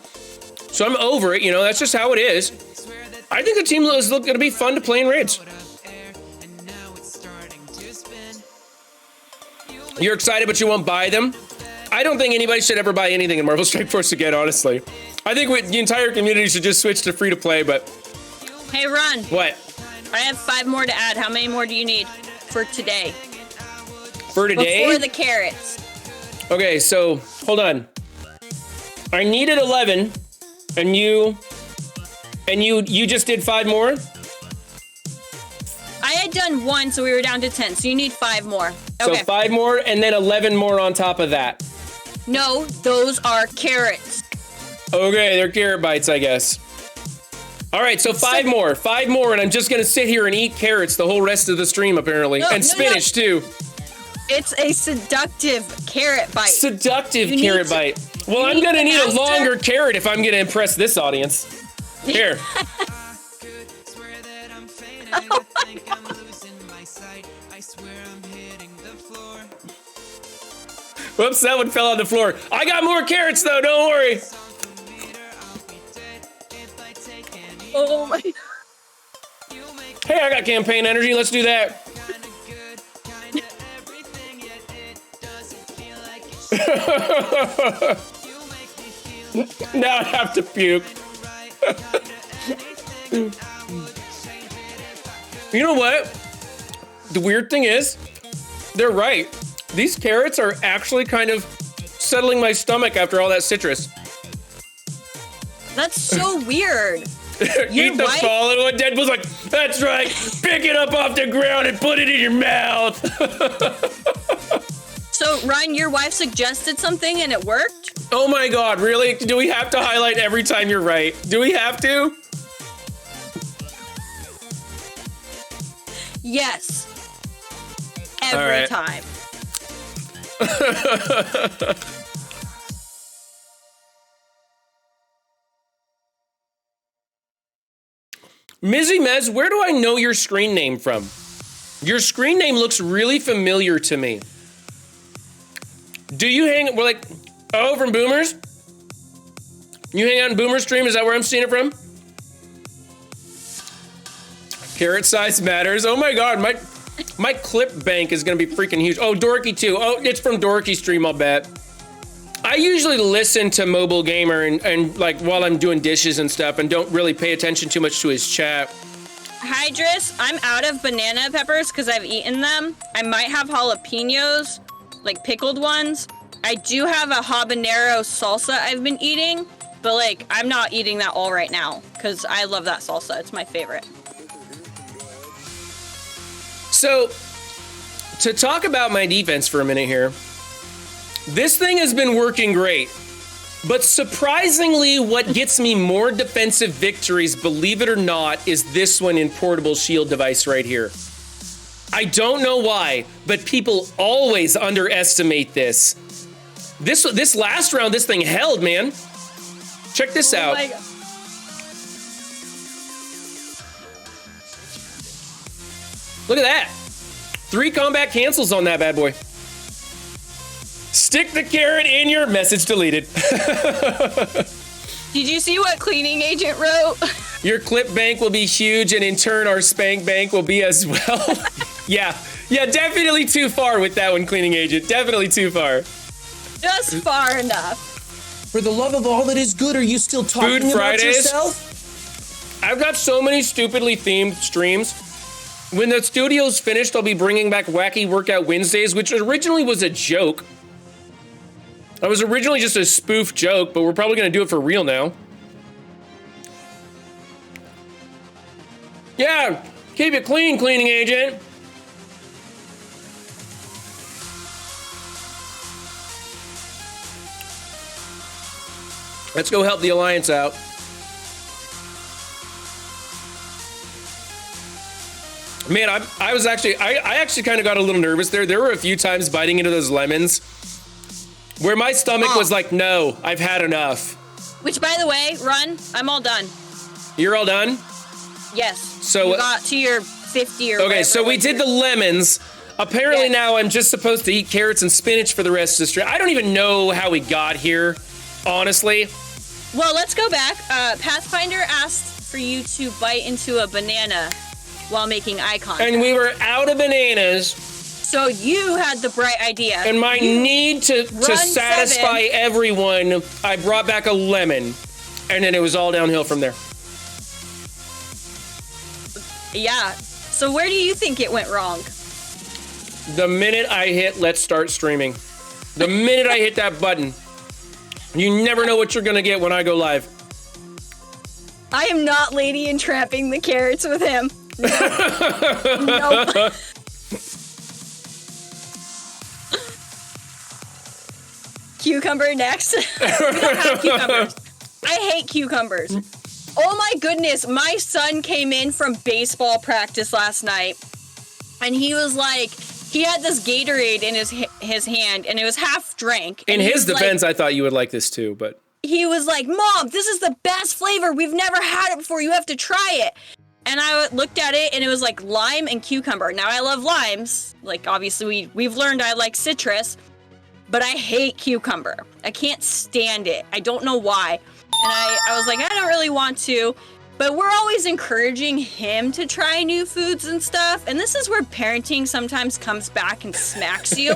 So I'm over it, you know, that's just how it is. I think the team is going to be fun to play in raids. You're excited, but you won't buy them. I don't think anybody should ever buy anything in Marvel Strike Force again, honestly. I think the entire community should just switch to free to play, but... Hey, Ron. What? I have 5 more to add. How many more do you need for today? For today? Before the carrots. Okay, so, hold on. I needed 11, and you just did 5 more? I had done 1, so we were down to 10, so you need 5 more. Okay. So 5 more, and then 11 more on top of that. No, those are carrots. Okay, they're carrot bites, I guess. All right, so 5 more, and I'm just gonna sit here and eat carrots the whole rest of the stream, apparently. And spinach, too. It's a seductive carrot bite. Seductive carrot bite. Well, I'm gonna need a longer carrot if I'm gonna impress this audience. Here. Oh Whoops, that one fell on the floor. I got more carrots, though, don't worry. Oh my. Hey, I got campaign energy, let's do that. Now I have to puke. You know what? The weird thing is, they're right. These carrots are actually kind of settling my stomach after all that citrus. That's so weird. Eat the fallen one. Deadpool's like, that's right. Pick it up off the ground and put it in your mouth. So, Ryan, your wife suggested something and it worked? Oh my God, really? Do we have to highlight every time you're right? Do we have to? Yes. Every time. Mizzy Mez, where do I know your screen name from? Your screen name looks really familiar to me. Do you we're like, oh, from Boomers? You hang out in Boomer stream, is that where I'm seeing it from? Carrot size matters. Oh my God, my clip bank is gonna be freaking huge. Oh, Dorky too. Oh, it's from Dorky stream, I'll bet. I usually listen to Mobile Gamer and like while I'm doing dishes and stuff and don't really pay attention too much to his chat. Hydrus, I'm out of banana peppers because I've eaten them. I might have jalapenos, like pickled ones. I do have a habanero salsa I've been eating, but like I'm not eating that all right now because I love that salsa. It's my favorite. So, to talk about my defense for a minute here, this thing has been working great, but surprisingly, what gets me more defensive victories, believe it or not, is this one in portable shield device right here. I don't know why, but people always underestimate this. This last round, this thing held, man. Check this out. My God. Look at that. 3 combat cancels on that bad boy. Stick the carrot in your message deleted. Did you see what cleaning agent wrote? Your clip bank will be huge, and in turn, our spank bank will be as well. Yeah, definitely too far with that one, cleaning agent. Definitely too far. Just far enough. For the love of all that is good, are you still talking Food about Fridays? yourself? I've got so many stupidly themed streams. When the studio's finished, I'll be bringing back Wacky Workout Wednesdays, which originally was a joke. It was originally just a spoof joke, but we're probably gonna do it for real now. Yeah, keep it clean, cleaning agent. Let's go help the Alliance out. Man, I actually kind of got a little nervous there. There were a few times biting into those lemons where my stomach was like, no, I've had enough. Which, by the way, Run, I'm all done. You're all done? Yes. So you got to your 50 or okay, so we did the lemons. Apparently now I'm just supposed to eat carrots and spinach for the rest of the stream. I don't even know how we got here, honestly. Well, let's go back. Pathfinder asked for you to bite into a banana while making eye contact. And we were out of bananas. So you had the bright idea. And my need to satisfy 7. everyone, I brought back a lemon. And then it was all downhill from there. Yeah. So where do you think it went wrong? The minute I hit let's start streaming. The minute I hit that button. You never know what you're gonna get when I go live. I am not lady entrapping the carrots with him. Nope. Cucumber next. We don't have cucumbers. I hate cucumbers. Oh my goodness, my son came in from baseball practice last night, and he was like, he had this Gatorade in his hand, and it was half drank. In his defense, I thought you would like this too, but... He was like, Mom, this is the best flavor. We've never had it before. You have to try it. And I looked at it, and it was like lime and cucumber. Now, I love limes. Like, obviously, we've learned I like citrus, but I hate cucumber. I can't stand it. I don't know why. And I was like, I don't really want to. But we're always encouraging him to try new foods and stuff. And this is where parenting sometimes comes back and smacks you.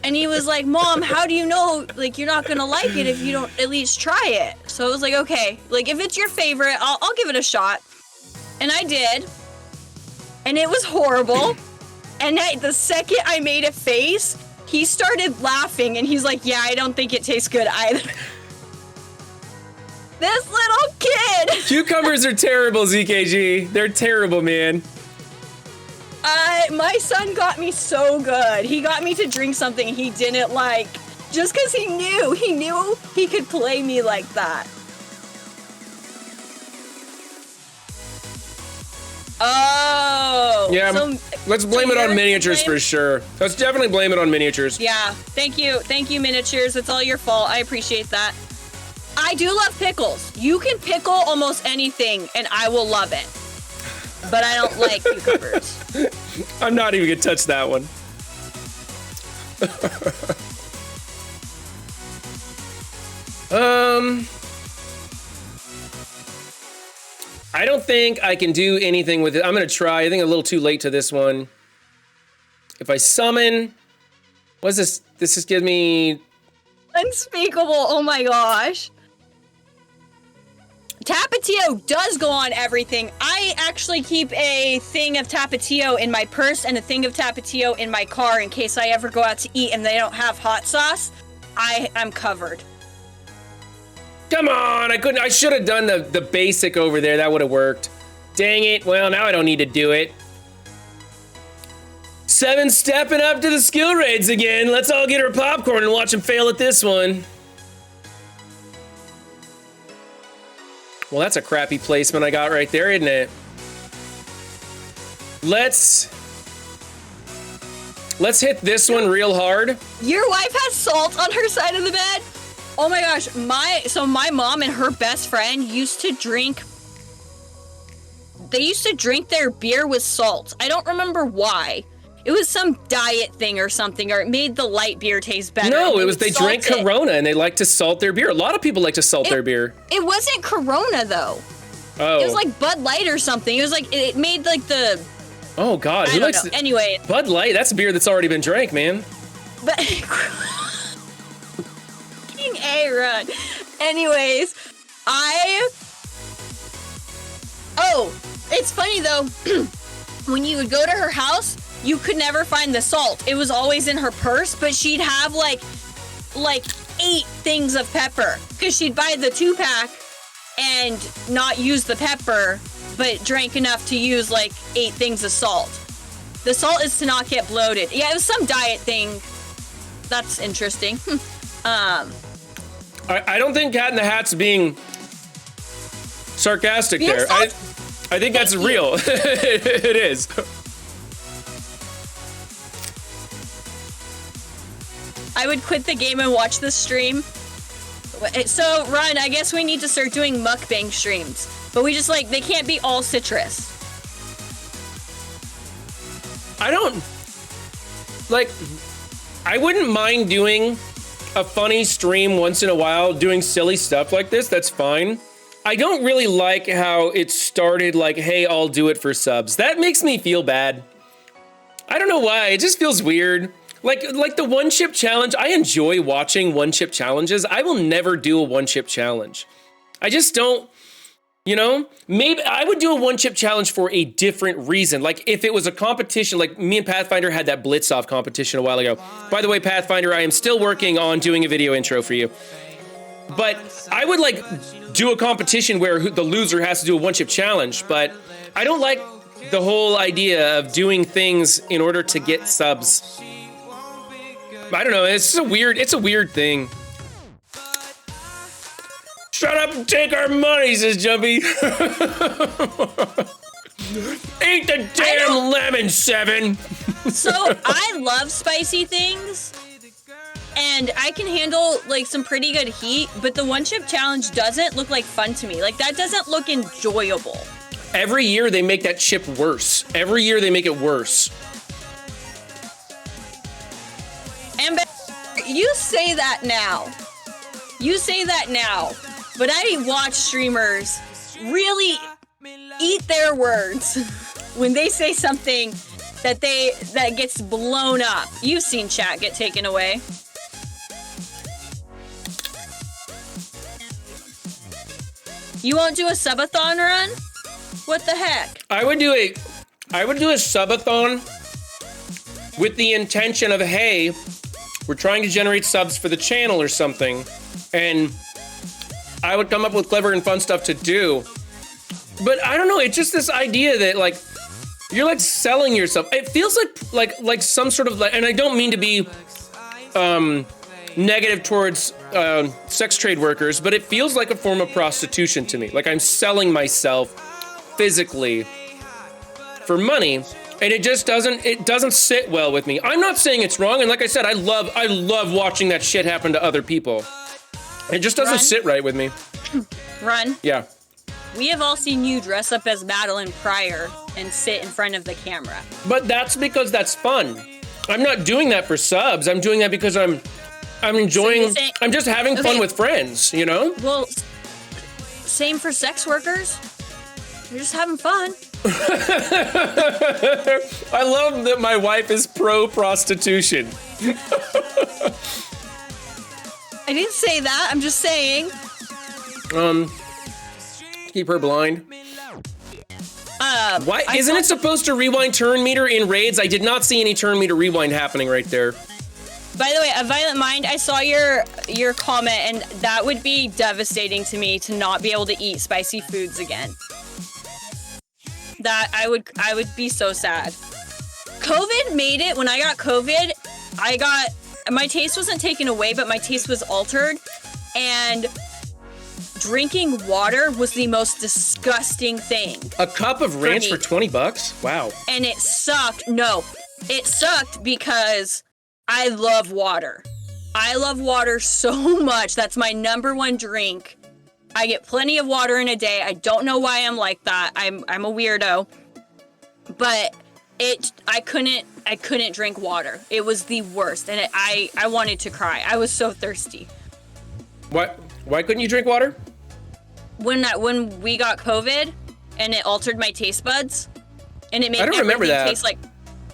And he was like, Mom, how do you know, like, you're not gonna like it if you don't at least try it? So I was like, okay, like, if it's your favorite, I'll give it a shot. And I did. And it was horrible. And the second I made a face, he started laughing. And he's like, yeah, I don't think it tastes good either. This little kid! Cucumbers are terrible, ZKG. They're terrible, man. My son got me so good. He got me to drink something he didn't like. Just because he knew he could play me like that. Oh. Yeah, so, let's blame it on miniatures for sure. Let's definitely blame it on miniatures. Yeah, thank you, miniatures. It's all your fault. I appreciate that. I do love pickles. You can pickle almost anything, and I will love it. But I don't like cucumbers. I'm not even gonna touch that one. I don't think I can do anything with it. I'm gonna try. I think a little too late to this one. If I summon, what's this? This just gives me unspeakable. Oh my gosh. Tapatio does go on everything. I actually keep a thing of Tapatio in my purse and a thing of Tapatio in my car in case I ever go out to eat and they don't have hot sauce. I'm covered. Come on, I should have done the basic over there. That would have worked. Dang it. Well, now I don't need to do it. 7 stepping up to the skill raids again. Let's all get our popcorn and watch them fail at this one. Well, that's a crappy placement I got right there, isn't it? Let's hit this one real hard. Your wife has salt on her side of the bed? Oh my gosh, my mom and her best friend used to drink their beer with salt. I don't remember why. It was some diet thing or something, or it made the light beer taste better. No, it was they drank Corona and they like to salt their beer. A lot of people like to salt their beer. It wasn't Corona though. Oh. It was like Bud Light or something. It was like, it made like the... Oh God, I don't know. Anyway. Bud Light, that's a beer that's already been drank, man. But... King A run. Anyways, Oh, it's funny though. When you would go to her house, you could never find the salt. It was always in her purse, but she'd have like 8 things of pepper because she'd buy the 2-pack and not use the pepper, but drank enough to use like 8 things of salt. The salt is to not get bloated. Yeah, it was some diet thing. That's interesting. I don't think Cat in the Hat's being sarcastic there. I think that's real. It is. I would quit the game and watch the stream. So, Ryan, I guess we need to start doing mukbang streams. But we just, they can't be all citrus. I wouldn't mind doing a funny stream once in a while, doing silly stuff like this. That's fine. I don't really like how it started like, hey, I'll do it for subs. That makes me feel bad. I don't know why. It just feels weird. Like the one chip challenge, I enjoy watching one chip challenges. I will never do a one chip challenge. I just don't, you know, maybe I would do a one chip challenge for a different reason. Like if it was a competition, like me and Pathfinder had that Blitz off competition a while ago. By the way, Pathfinder, I am still working on doing a video intro for you. But I would like do a competition where the loser has to do a one chip challenge, but I don't like the whole idea of doing things in order to get subs. I don't know, it's a weird thing. Shut up and take our money, says Jumpy. Eat the damn lemon, Seven. So I love spicy things, and I can handle like some pretty good heat, but the one chip challenge doesn't look like fun to me. Like that doesn't look enjoyable. Every year they make that chip worse. Every year they make it worse. And you say that now. You say that now. But I watch streamers really eat their words when they say something that gets blown up. You've seen chat get taken away. You won't do a subathon run? What the heck? I would do a subathon with the intention of, hey, we're trying to generate subs for the channel or something, and I would come up with clever and fun stuff to do. But I don't know, it's just this idea that like you're like selling yourself. It feels like some sort of like, and I don't mean to be negative towards sex trade workers, but it feels like a form of prostitution to me. Like I'm selling myself physically for money, and it doesn't sit well with me. I'm not saying it's wrong, and like I said, I love watching that shit happen to other people. It just doesn't sit right with me. Run. Yeah. We have all seen you dress up as Madeline Pryor and sit in front of the camera. But that's because that's fun. I'm not doing that for subs. I'm doing that because I'm enjoying, I'm just having fun with friends, you know? Well, same for sex workers. You're just having fun. I love that my wife is pro-prostitution. I didn't say that. I'm just saying. Keep her blind. Why isn't it supposed to rewind turn meter in raids? I did not see any turn meter rewind happening right there. By the way, a Violent Mind, I saw your comment, and that would be devastating to me to not be able to eat spicy foods again. That I would be so sad. COVID made it. When I got COVID, my taste wasn't taken away, but my taste was altered, and drinking water was the most disgusting thing. A cup of ranch for $20? Wow. And it sucked. No, it sucked because I love water. I love water so much. That's my number one drink. I get plenty of water in a day. I don't know why I'm like that. I'm a weirdo. But I couldn't drink water. It was the worst, and I wanted to cry. I was so thirsty. Why couldn't you drink water? When we got COVID, and it altered my taste buds, and it made everything taste like.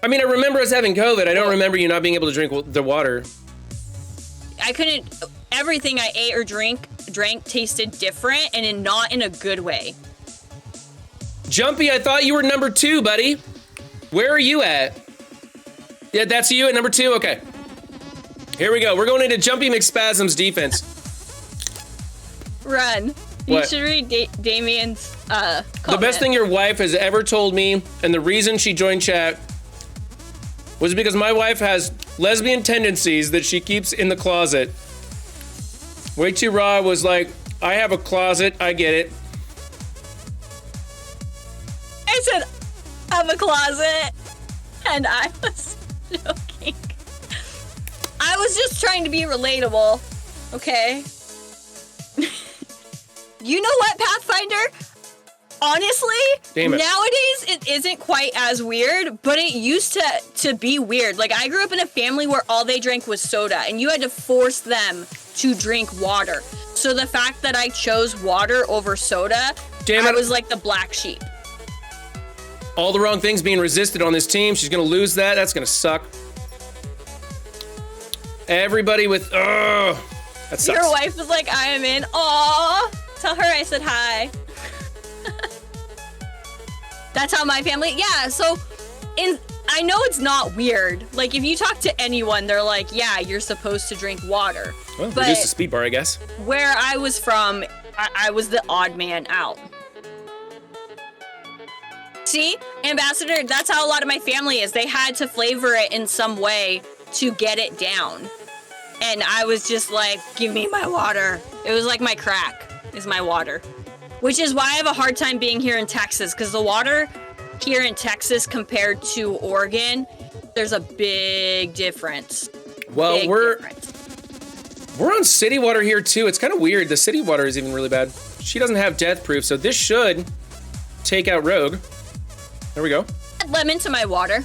I mean, I remember us having COVID. I don't remember you not being able to drink the water. I couldn't. Everything I ate or drank tasted different, and not in a good way. Jumpy, I thought you were number 2, buddy. Where are you at? Yeah, that's you at number 2? Okay. Here we go. We're going into Jumpy McSpasm's defense. Run. You should read Damien's comment. The best thing your wife has ever told me, and the reason she joined chat, was because my wife has lesbian tendencies that she keeps in the closet. Way Too Raw was like, I have a closet, I get it. I said, I have a closet, and I was joking. I was just trying to be relatable, okay? You know what, Pathfinder? Honestly, nowadays it isn't quite as weird, but it used to be weird. Like, I grew up in a family where all they drank was soda, and you had to force them to drink water. So the fact that I chose water over soda, I was like the black sheep. All the wrong things being resisted on this team. She's gonna lose that. That's gonna suck. Everybody with, that sucks. Your wife was like, I am in. Aw. Tell her I said hi. That's how my family, yeah, so I know it's not weird. Like, if you talk to anyone, they're like, yeah, you're supposed to drink water. Well, but reduce the speed bar, I guess. Where I was from, I was the odd man out. See, Ambassador, that's how a lot of my family is. They had to flavor it in some way to get it down. And I was just like, give me my water. It was like my crack is my water. Which is why I have a hard time being here in Texas, because the water here in Texas compared to Oregon, there's a big difference. Well, we're on city water here too. It's kind of weird. The city water is even really bad. She doesn't have death proof, so this should take out Rogue. There we go. Add lemon to my water.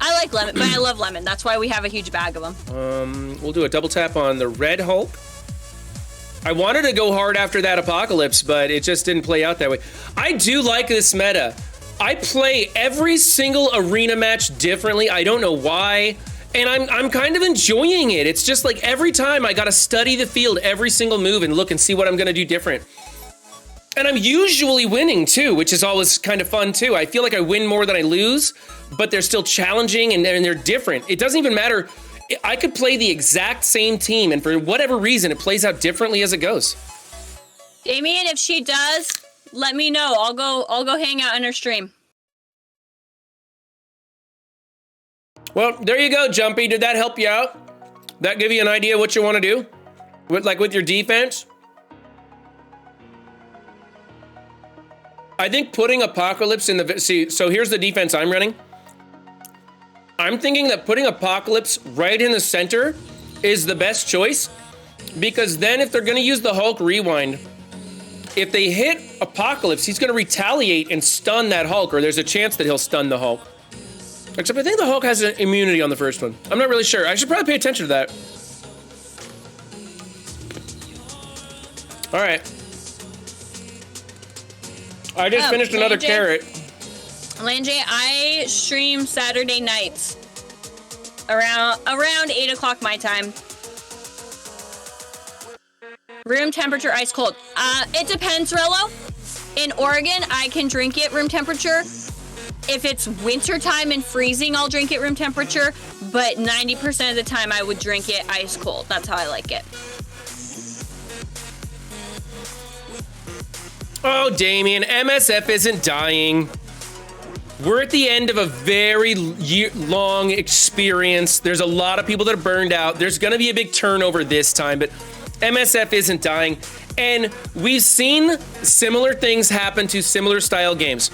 I like lemon, but I love lemon. That's why we have a huge bag of them. We'll do a double tap on the Red Hulk. I wanted to go hard after that Apocalypse, but it just didn't play out that way. I do like this meta. I play every single arena match differently. I don't know why. And I'm kind of enjoying it. It's just like every time I gotta study the field, every single move, and look and see what I'm gonna do different. And I'm usually winning too, which is always kind of fun too. I feel like I win more than I lose, but they're still challenging and they're different. It doesn't even matter. I could play the exact same team, and for whatever reason, it plays out differently as it goes. Damien, if she does, let me know. I'll go hang out in her stream. Well, there you go, Jumpy. Did that help you out? That give you an idea what you want to do? With your defense? I think putting Apocalypse in the... See, so here's the defense I'm running. I'm thinking that putting Apocalypse right in the center is the best choice, because then if they're going to use the Hulk Rewind, if they hit Apocalypse, he's going to retaliate and stun that Hulk, or there's a chance that he'll stun the Hulk. Except I think the Hulk has an immunity on the first one. I'm not really sure. I should probably pay attention to that. All right. I just finished another carrot. Lanjay, I stream Saturday nights around 8 o'clock my time. Room temperature, ice cold. It depends, Rello. In Oregon, I can drink it room temperature. If it's winter time and freezing, I'll drink it room temperature. But 90% of the time, I would drink it ice cold. That's how I like it. Oh, Damien, MSF isn't dying. We're at the end of a very long experience. There's a lot of people that are burned out. There's going to be a big turnover this time, but MSF isn't dying. And we've seen similar things happen to similar style games.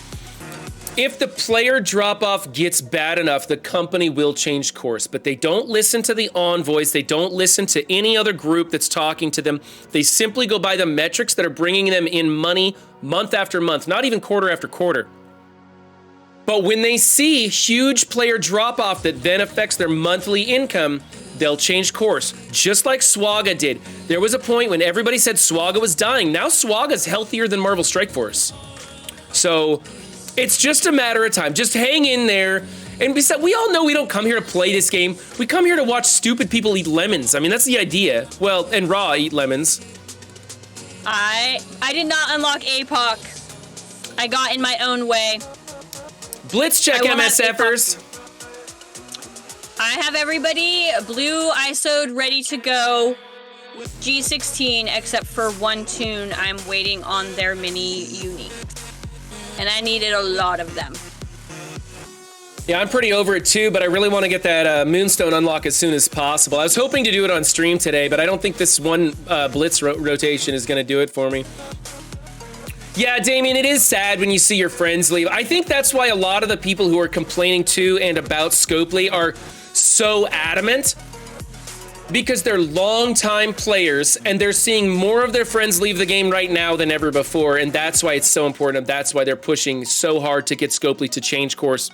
If the player drop-off gets bad enough, the company will change course, but they don't listen to the envoys. They don't listen to any other group that's talking to them. They simply go by the metrics that are bringing them in money month after month, not even quarter after quarter. But when they see huge player drop-off that then affects their monthly income, they'll change course, just like Swaga did. There was a point when everybody said Swaga was dying. Now Swaga's healthier than Marvel Strike Force. So it's just a matter of time. Just hang in there. And besides, we all know we don't come here to play this game. We come here to watch stupid people eat lemons. I mean, that's the idea. Well, and Raw eat lemons. I did not unlock APOC. I got in my own way. Blitz check MSFers. I have everybody blue ISO'd ready to go. G16, except for one tune. I'm waiting on their mini unique. And I needed a lot of them. Yeah, I'm pretty over it too, but I really want to get that Moonstone unlock as soon as possible. I was hoping to do it on stream today, but I don't think this one Blitz rotation is going to do it for me. Yeah, Damien, it is sad when you see your friends leave. I think that's why a lot of the people who are complaining to and about Scopely are so adamant, because they're longtime players and they're seeing more of their friends leave the game right now than ever before, and that's why it's so important. That's why they're pushing so hard to get Scopely to change course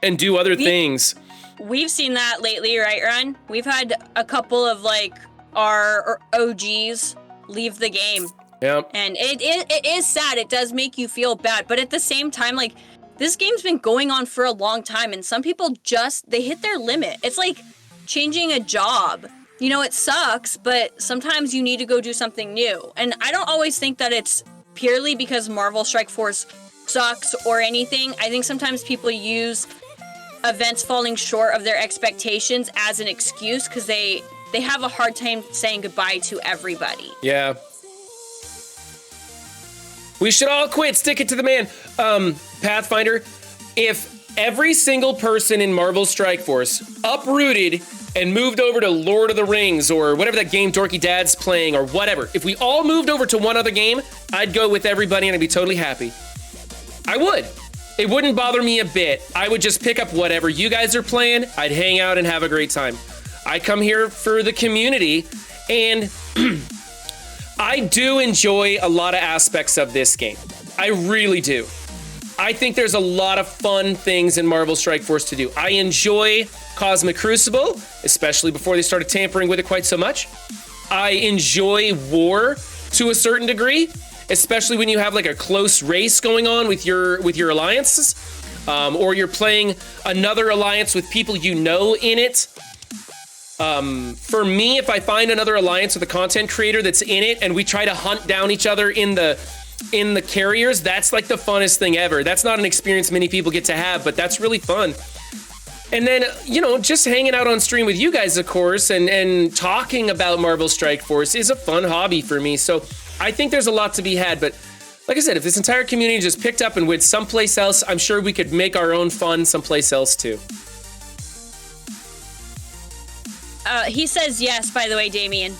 and do other things. We've seen that lately, right, Ron? We've had a couple of like our OGs leave the game. Yep. And it is sad. It does make you feel bad, but at the same time, like, this game's been going on for a long time, and some people they hit their limit. It's like changing a job. You know, it sucks, but sometimes you need to go do something new. And I don't always think that it's purely because Marvel Strike Force sucks or anything. I think sometimes people use events falling short of their expectations as an excuse because they have a hard time saying goodbye to everybody. Yeah. We should all quit. Stick it to the man. Pathfinder, if every single person in Marvel Strike Force uprooted and moved over to Lord of the Rings or whatever that game Dorky Dad's playing or whatever, if we all moved over to one other game, I'd go with everybody and I'd be totally happy. I would. It wouldn't bother me a bit. I would just pick up whatever you guys are playing. I'd hang out and have a great time. I come here for the community, and I do enjoy a lot of aspects of this game. I really do. I think there's a lot of fun things in Marvel Strike Force to do. I enjoy Cosmic Crucible, especially before they started tampering with it quite so much. I enjoy war to a certain degree, especially when you have like a close race going on with your alliances, or you're playing another alliance with people you know in it. For me, if I find another alliance with a content creator that's in it and we try to hunt down each other in the carriers, that's like the funnest thing ever. That's not an experience many people get to have, but that's really fun. And then, you know, just hanging out on stream with you guys, of course, and talking about Marvel Strike Force is a fun hobby for me. So I think there's a lot to be had. But like I said, if this entire community just picked up and went someplace else, I'm sure we could make our own fun someplace else too. He says yes, by the way, Damien.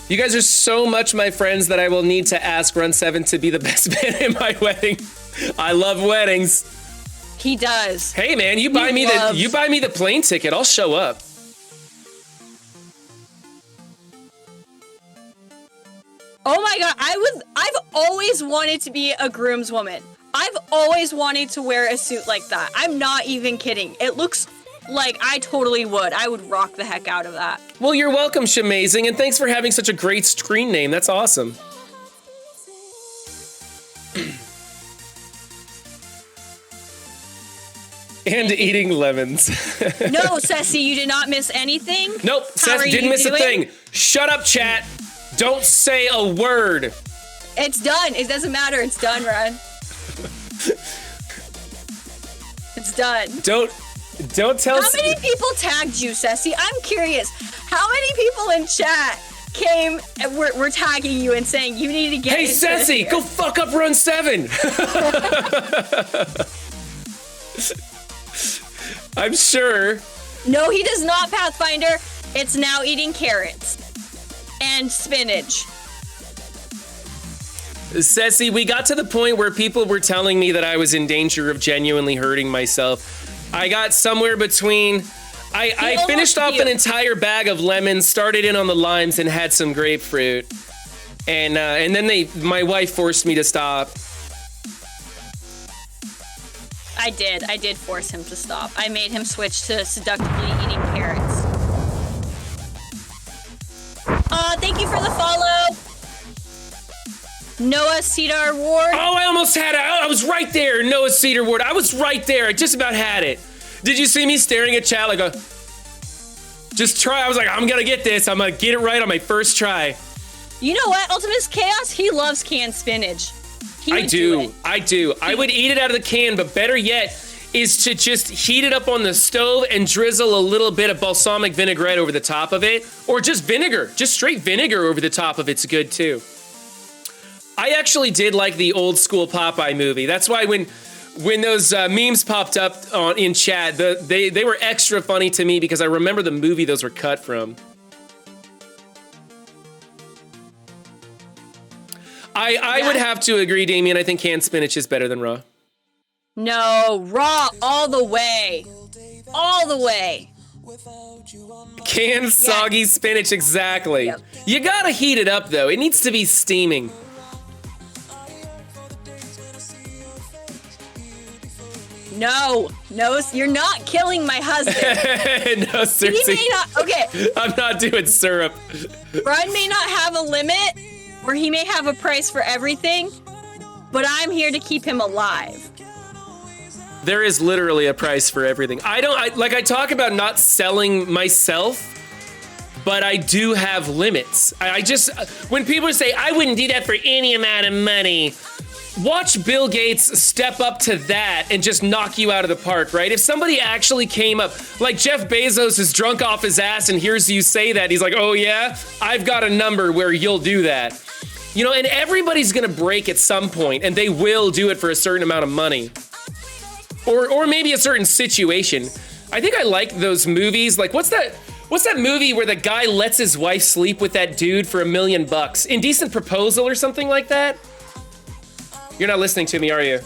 You guys are so much my friends that I will need to ask Run 7 to be the best man in my wedding. I love weddings. He does. Hey man, you buy me the plane ticket, I'll show up. Oh my god, I've always wanted to be a groomswoman. I've always wanted to wear a suit like that. I'm not even kidding. It looks like I totally would. I would rock the heck out of that. Well, you're welcome, Shamazing, and thanks for having such a great screen name. That's awesome. And eating lemons. No, Ceci, you did not miss anything. Nope, Ceci didn't miss a thing. Shut up, chat. Don't say a word. It's done. It doesn't matter. It's done, Ron. It's done. Don't tell. How many people tagged you, Ceci? I'm curious. How many people in chat came and were tagging you and saying you need to get? Hey, Ceci, go fuck up Run 7. I'm sure. No, he does not, Pathfinder. It's now eating carrots and spinach. Ceci, we got to the point where people were telling me that I was in danger of genuinely hurting myself. I got somewhere between. I finished off an entire bag of lemons, started in on the limes, and had some grapefruit, and then my wife forced me to stop. I did force him to stop. I made him switch to seductively eating carrots. Thank you for the follow. Noah Cedar Ward. Oh, I almost had it. I was right there. Noah Cedar Ward. I was right there. I just about had it. Did you see me staring at chat like a... Just try. I was like, I'm going to get this. I'm going to get it right on my first try. You know what? Ultimus Chaos, he loves canned spinach. I do. I would eat it out of the can, but better yet is to just heat it up on the stove and drizzle a little bit of balsamic vinaigrette over the top of it. Or just vinegar. Just straight vinegar over the top of it's good too. I actually did like the old school Popeye movie. That's why when those memes popped up in chat, they were extra funny to me because I remember the movie those were cut from. I would have to agree, Damien. I think canned spinach is better than raw. No, raw all the way. All the way. Canned soggy spinach, exactly. Yep. You gotta heat it up though. It needs to be steaming. No, you're not killing my husband. No, seriously. He may not, okay. I'm not doing syrup. Brian may not have a limit, or he may have a price for everything, but I'm here to keep him alive. There is literally a price for everything. I talk about not selling myself, but I do have limits. I just, when people say, I wouldn't do that for any amount of money, watch Bill Gates step up to that and just knock you out of the park, right? If somebody actually came up, like Jeff Bezos is drunk off his ass and hears you say that, he's like, oh yeah, I've got a number where you'll do that. You know, and everybody's gonna break at some point, and they will do it for a certain amount of money. Or maybe a certain situation. I think I like those movies, like what's that movie where the guy lets his wife sleep with that dude for $1 million? Indecent Proposal or something like that? You're not listening to me, are you?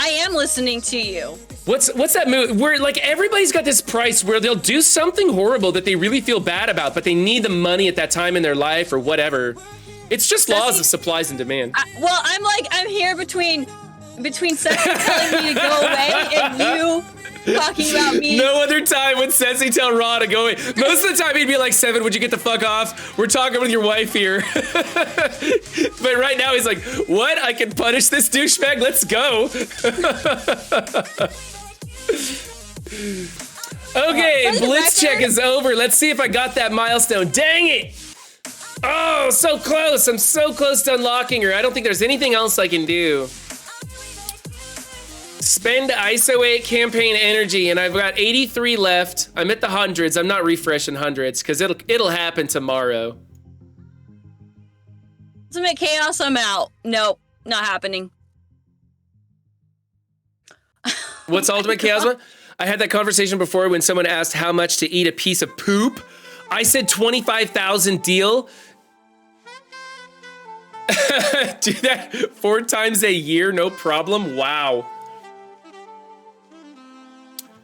I am listening to you. What's that movie where like everybody's got this price where they'll do something horrible that they really feel bad about, but they need the money at that time in their life or whatever. It's just laws of supplies and demand. I'm here between Sexy telling me to go away and you talking about me. No other time would Sensei tell Raw to go away. Most of the time he'd be like, Seven, would you get the fuck off? We're talking with your wife here. But right now he's like, what? I can punish this douchebag? Let's go. Okay, Blitz check is over. Let's see if I got that milestone. Dang it. Oh, so close. I'm so close to unlocking her. I don't think there's anything else I can do. Spend ISO 8 campaign energy, and I've got 83 left. I'm at the hundreds. I'm not refreshing hundreds because it'll happen tomorrow. Ultimate Chaos, I'm out. Nope, not happening. What's Ultimate Chaos? I had that conversation before when someone asked how much to eat a piece of poop. I said 25,000 deal. Do that 4 times a year, no problem. Wow.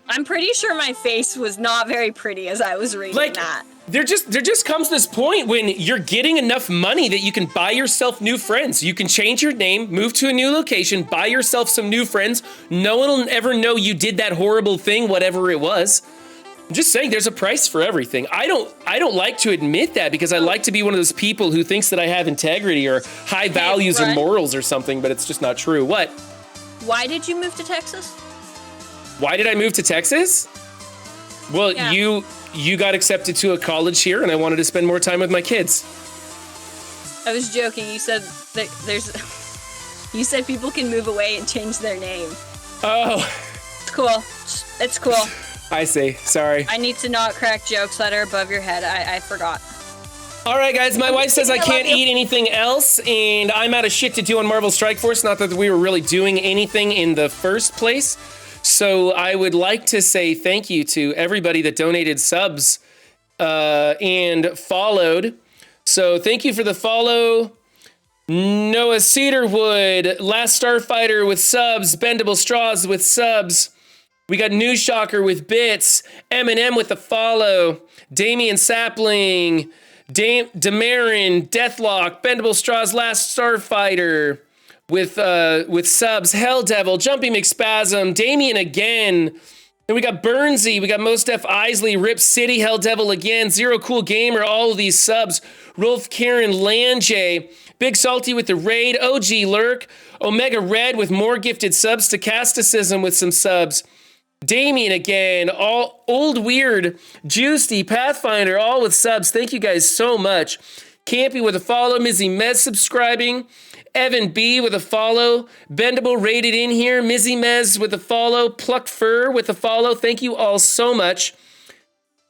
I'm pretty sure my face was not very pretty as I was reading that. There just comes this point when you're getting enough money that you can buy yourself new friends. You can change your name, move to a new location, buy yourself some new friends. No one will ever know you did that horrible thing, whatever it was. I'm just saying there's a price for everything. I don't like to admit that because I like to be one of those people who thinks that I have integrity or high values or morals or something, but it's just not true. What? Why did you move to Texas? Why did I move to Texas? Well, yeah. You got accepted to a college here and I wanted to spend more time with my kids. I was joking. You said that you said people can move away and change their name. Oh. It's cool. It's cool. I see. Sorry. I need to not crack jokes that are above your head. I forgot. All right, guys. My wife says I can't eat anything else, and I'm out of shit to do on Marvel Strike Force. Not that we were really doing anything in the first place. So I would like to say thank you to everybody that donated subs and followed. So thank you for the follow. Noah Cedarwood, Last Starfighter with subs, Bendable Straws with subs. We got News Shocker with bits, Eminem with the follow, Damian Sapling, Damarin, Deathlock, Bendable Straws, Last Starfighter with subs, Hell Devil, Jumpy McSpasm, Damian again. And we got Burnsy, we got Most F Isley, Rip City, Hell Devil again, Zero Cool Gamer, all of these subs, Rolf Karen, Lanjay, Big Salty with the raid, OG Lurk, Omega Red with more gifted subs, Stochasticism with some subs, Damien again, all Old Weird, Juicy, Pathfinder, all with subs. Thank you guys so much. Campy with a follow, Mizzy Mez subscribing, Evan B with a follow, Bendable rated in here, Mizzy Mez with a follow, Plucked Fur with a follow. Thank you all so much.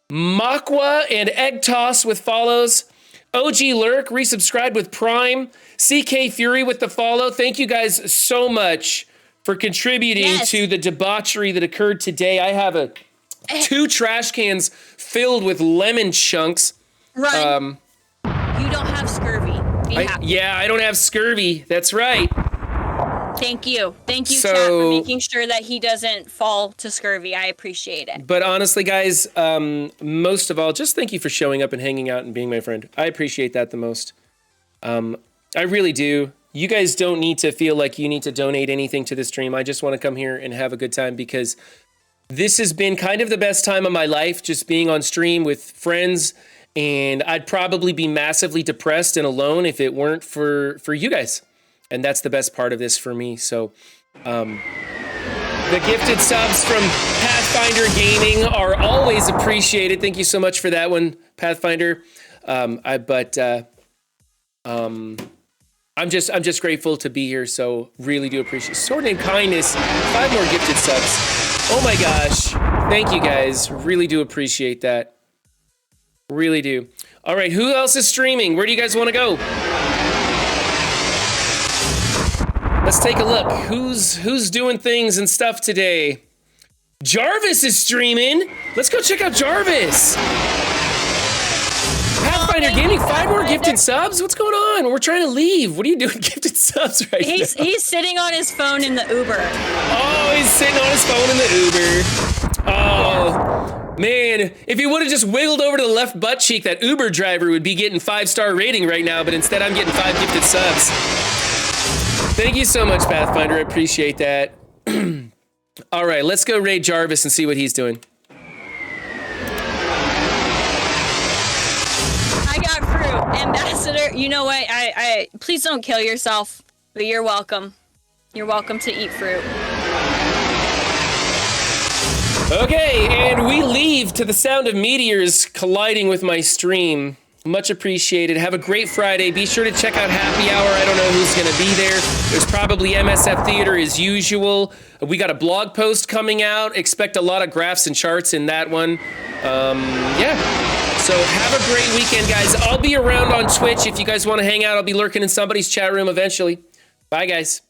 Makwa and Egg Toss with follows. OG Lurk resubscribed with Prime. CK Fury with the follow. Thank you guys so much for contributing to the debauchery that occurred today. I have 2 trash cans filled with lemon chunks. Run. You don't have scurvy. I don't have scurvy. That's right. Thank you. Thank you, chat, for making sure that he doesn't fall to scurvy. I appreciate it. But honestly, guys, most of all, just thank you for showing up and hanging out and being my friend. I appreciate that the most. I really do. You guys don't need to feel like you need to donate anything to the stream. I just want to come here and have a good time because this has been kind of the best time of my life, just being on stream with friends. And I'd probably be massively depressed and alone if it weren't for you guys. And that's the best part of this for me. So, The gifted subs from Pathfinder Gaming are always appreciated. Thank you so much for that one, Pathfinder. I'm just grateful to be here. So really do appreciate it. Sword Named Kindness, 5 more gifted subs. Oh my gosh. Thank you guys. Really do appreciate that. Really do. All right, who else is streaming? Where do you guys want to go? Let's take a look. Who's doing things and stuff today? Jarvis is streaming. Let's go check out Jarvis. Pathfinder Gaming, 5 more gifted subs? What's going on? We're trying to leave. What are you doing gifted subs right now? He's sitting on his phone in the Uber. Oh, he's sitting on his phone in the Uber. Oh, man. If he would have just wiggled over to the left butt cheek, that Uber driver would be getting 5-star rating right now, but instead I'm getting 5 gifted subs. Thank you so much, Pathfinder. I appreciate that. All right, let's go raid Jarvis and see what he's doing. I got fruit. Ambassador, you know what? I please don't kill yourself, but you're welcome. You're welcome to eat fruit. Okay, and we leave to the sound of meteors colliding with my stream. Much appreciated. Have a great Friday. Be sure to check out Happy Hour. I don't know who's going to be there. There's probably MSF Theater as usual. We got a blog post coming out. Expect a lot of graphs and charts in that one. Yeah. So have a great weekend, guys. I'll be around on Twitch. If you guys want to hang out, I'll be lurking in somebody's chat room eventually. Bye, guys.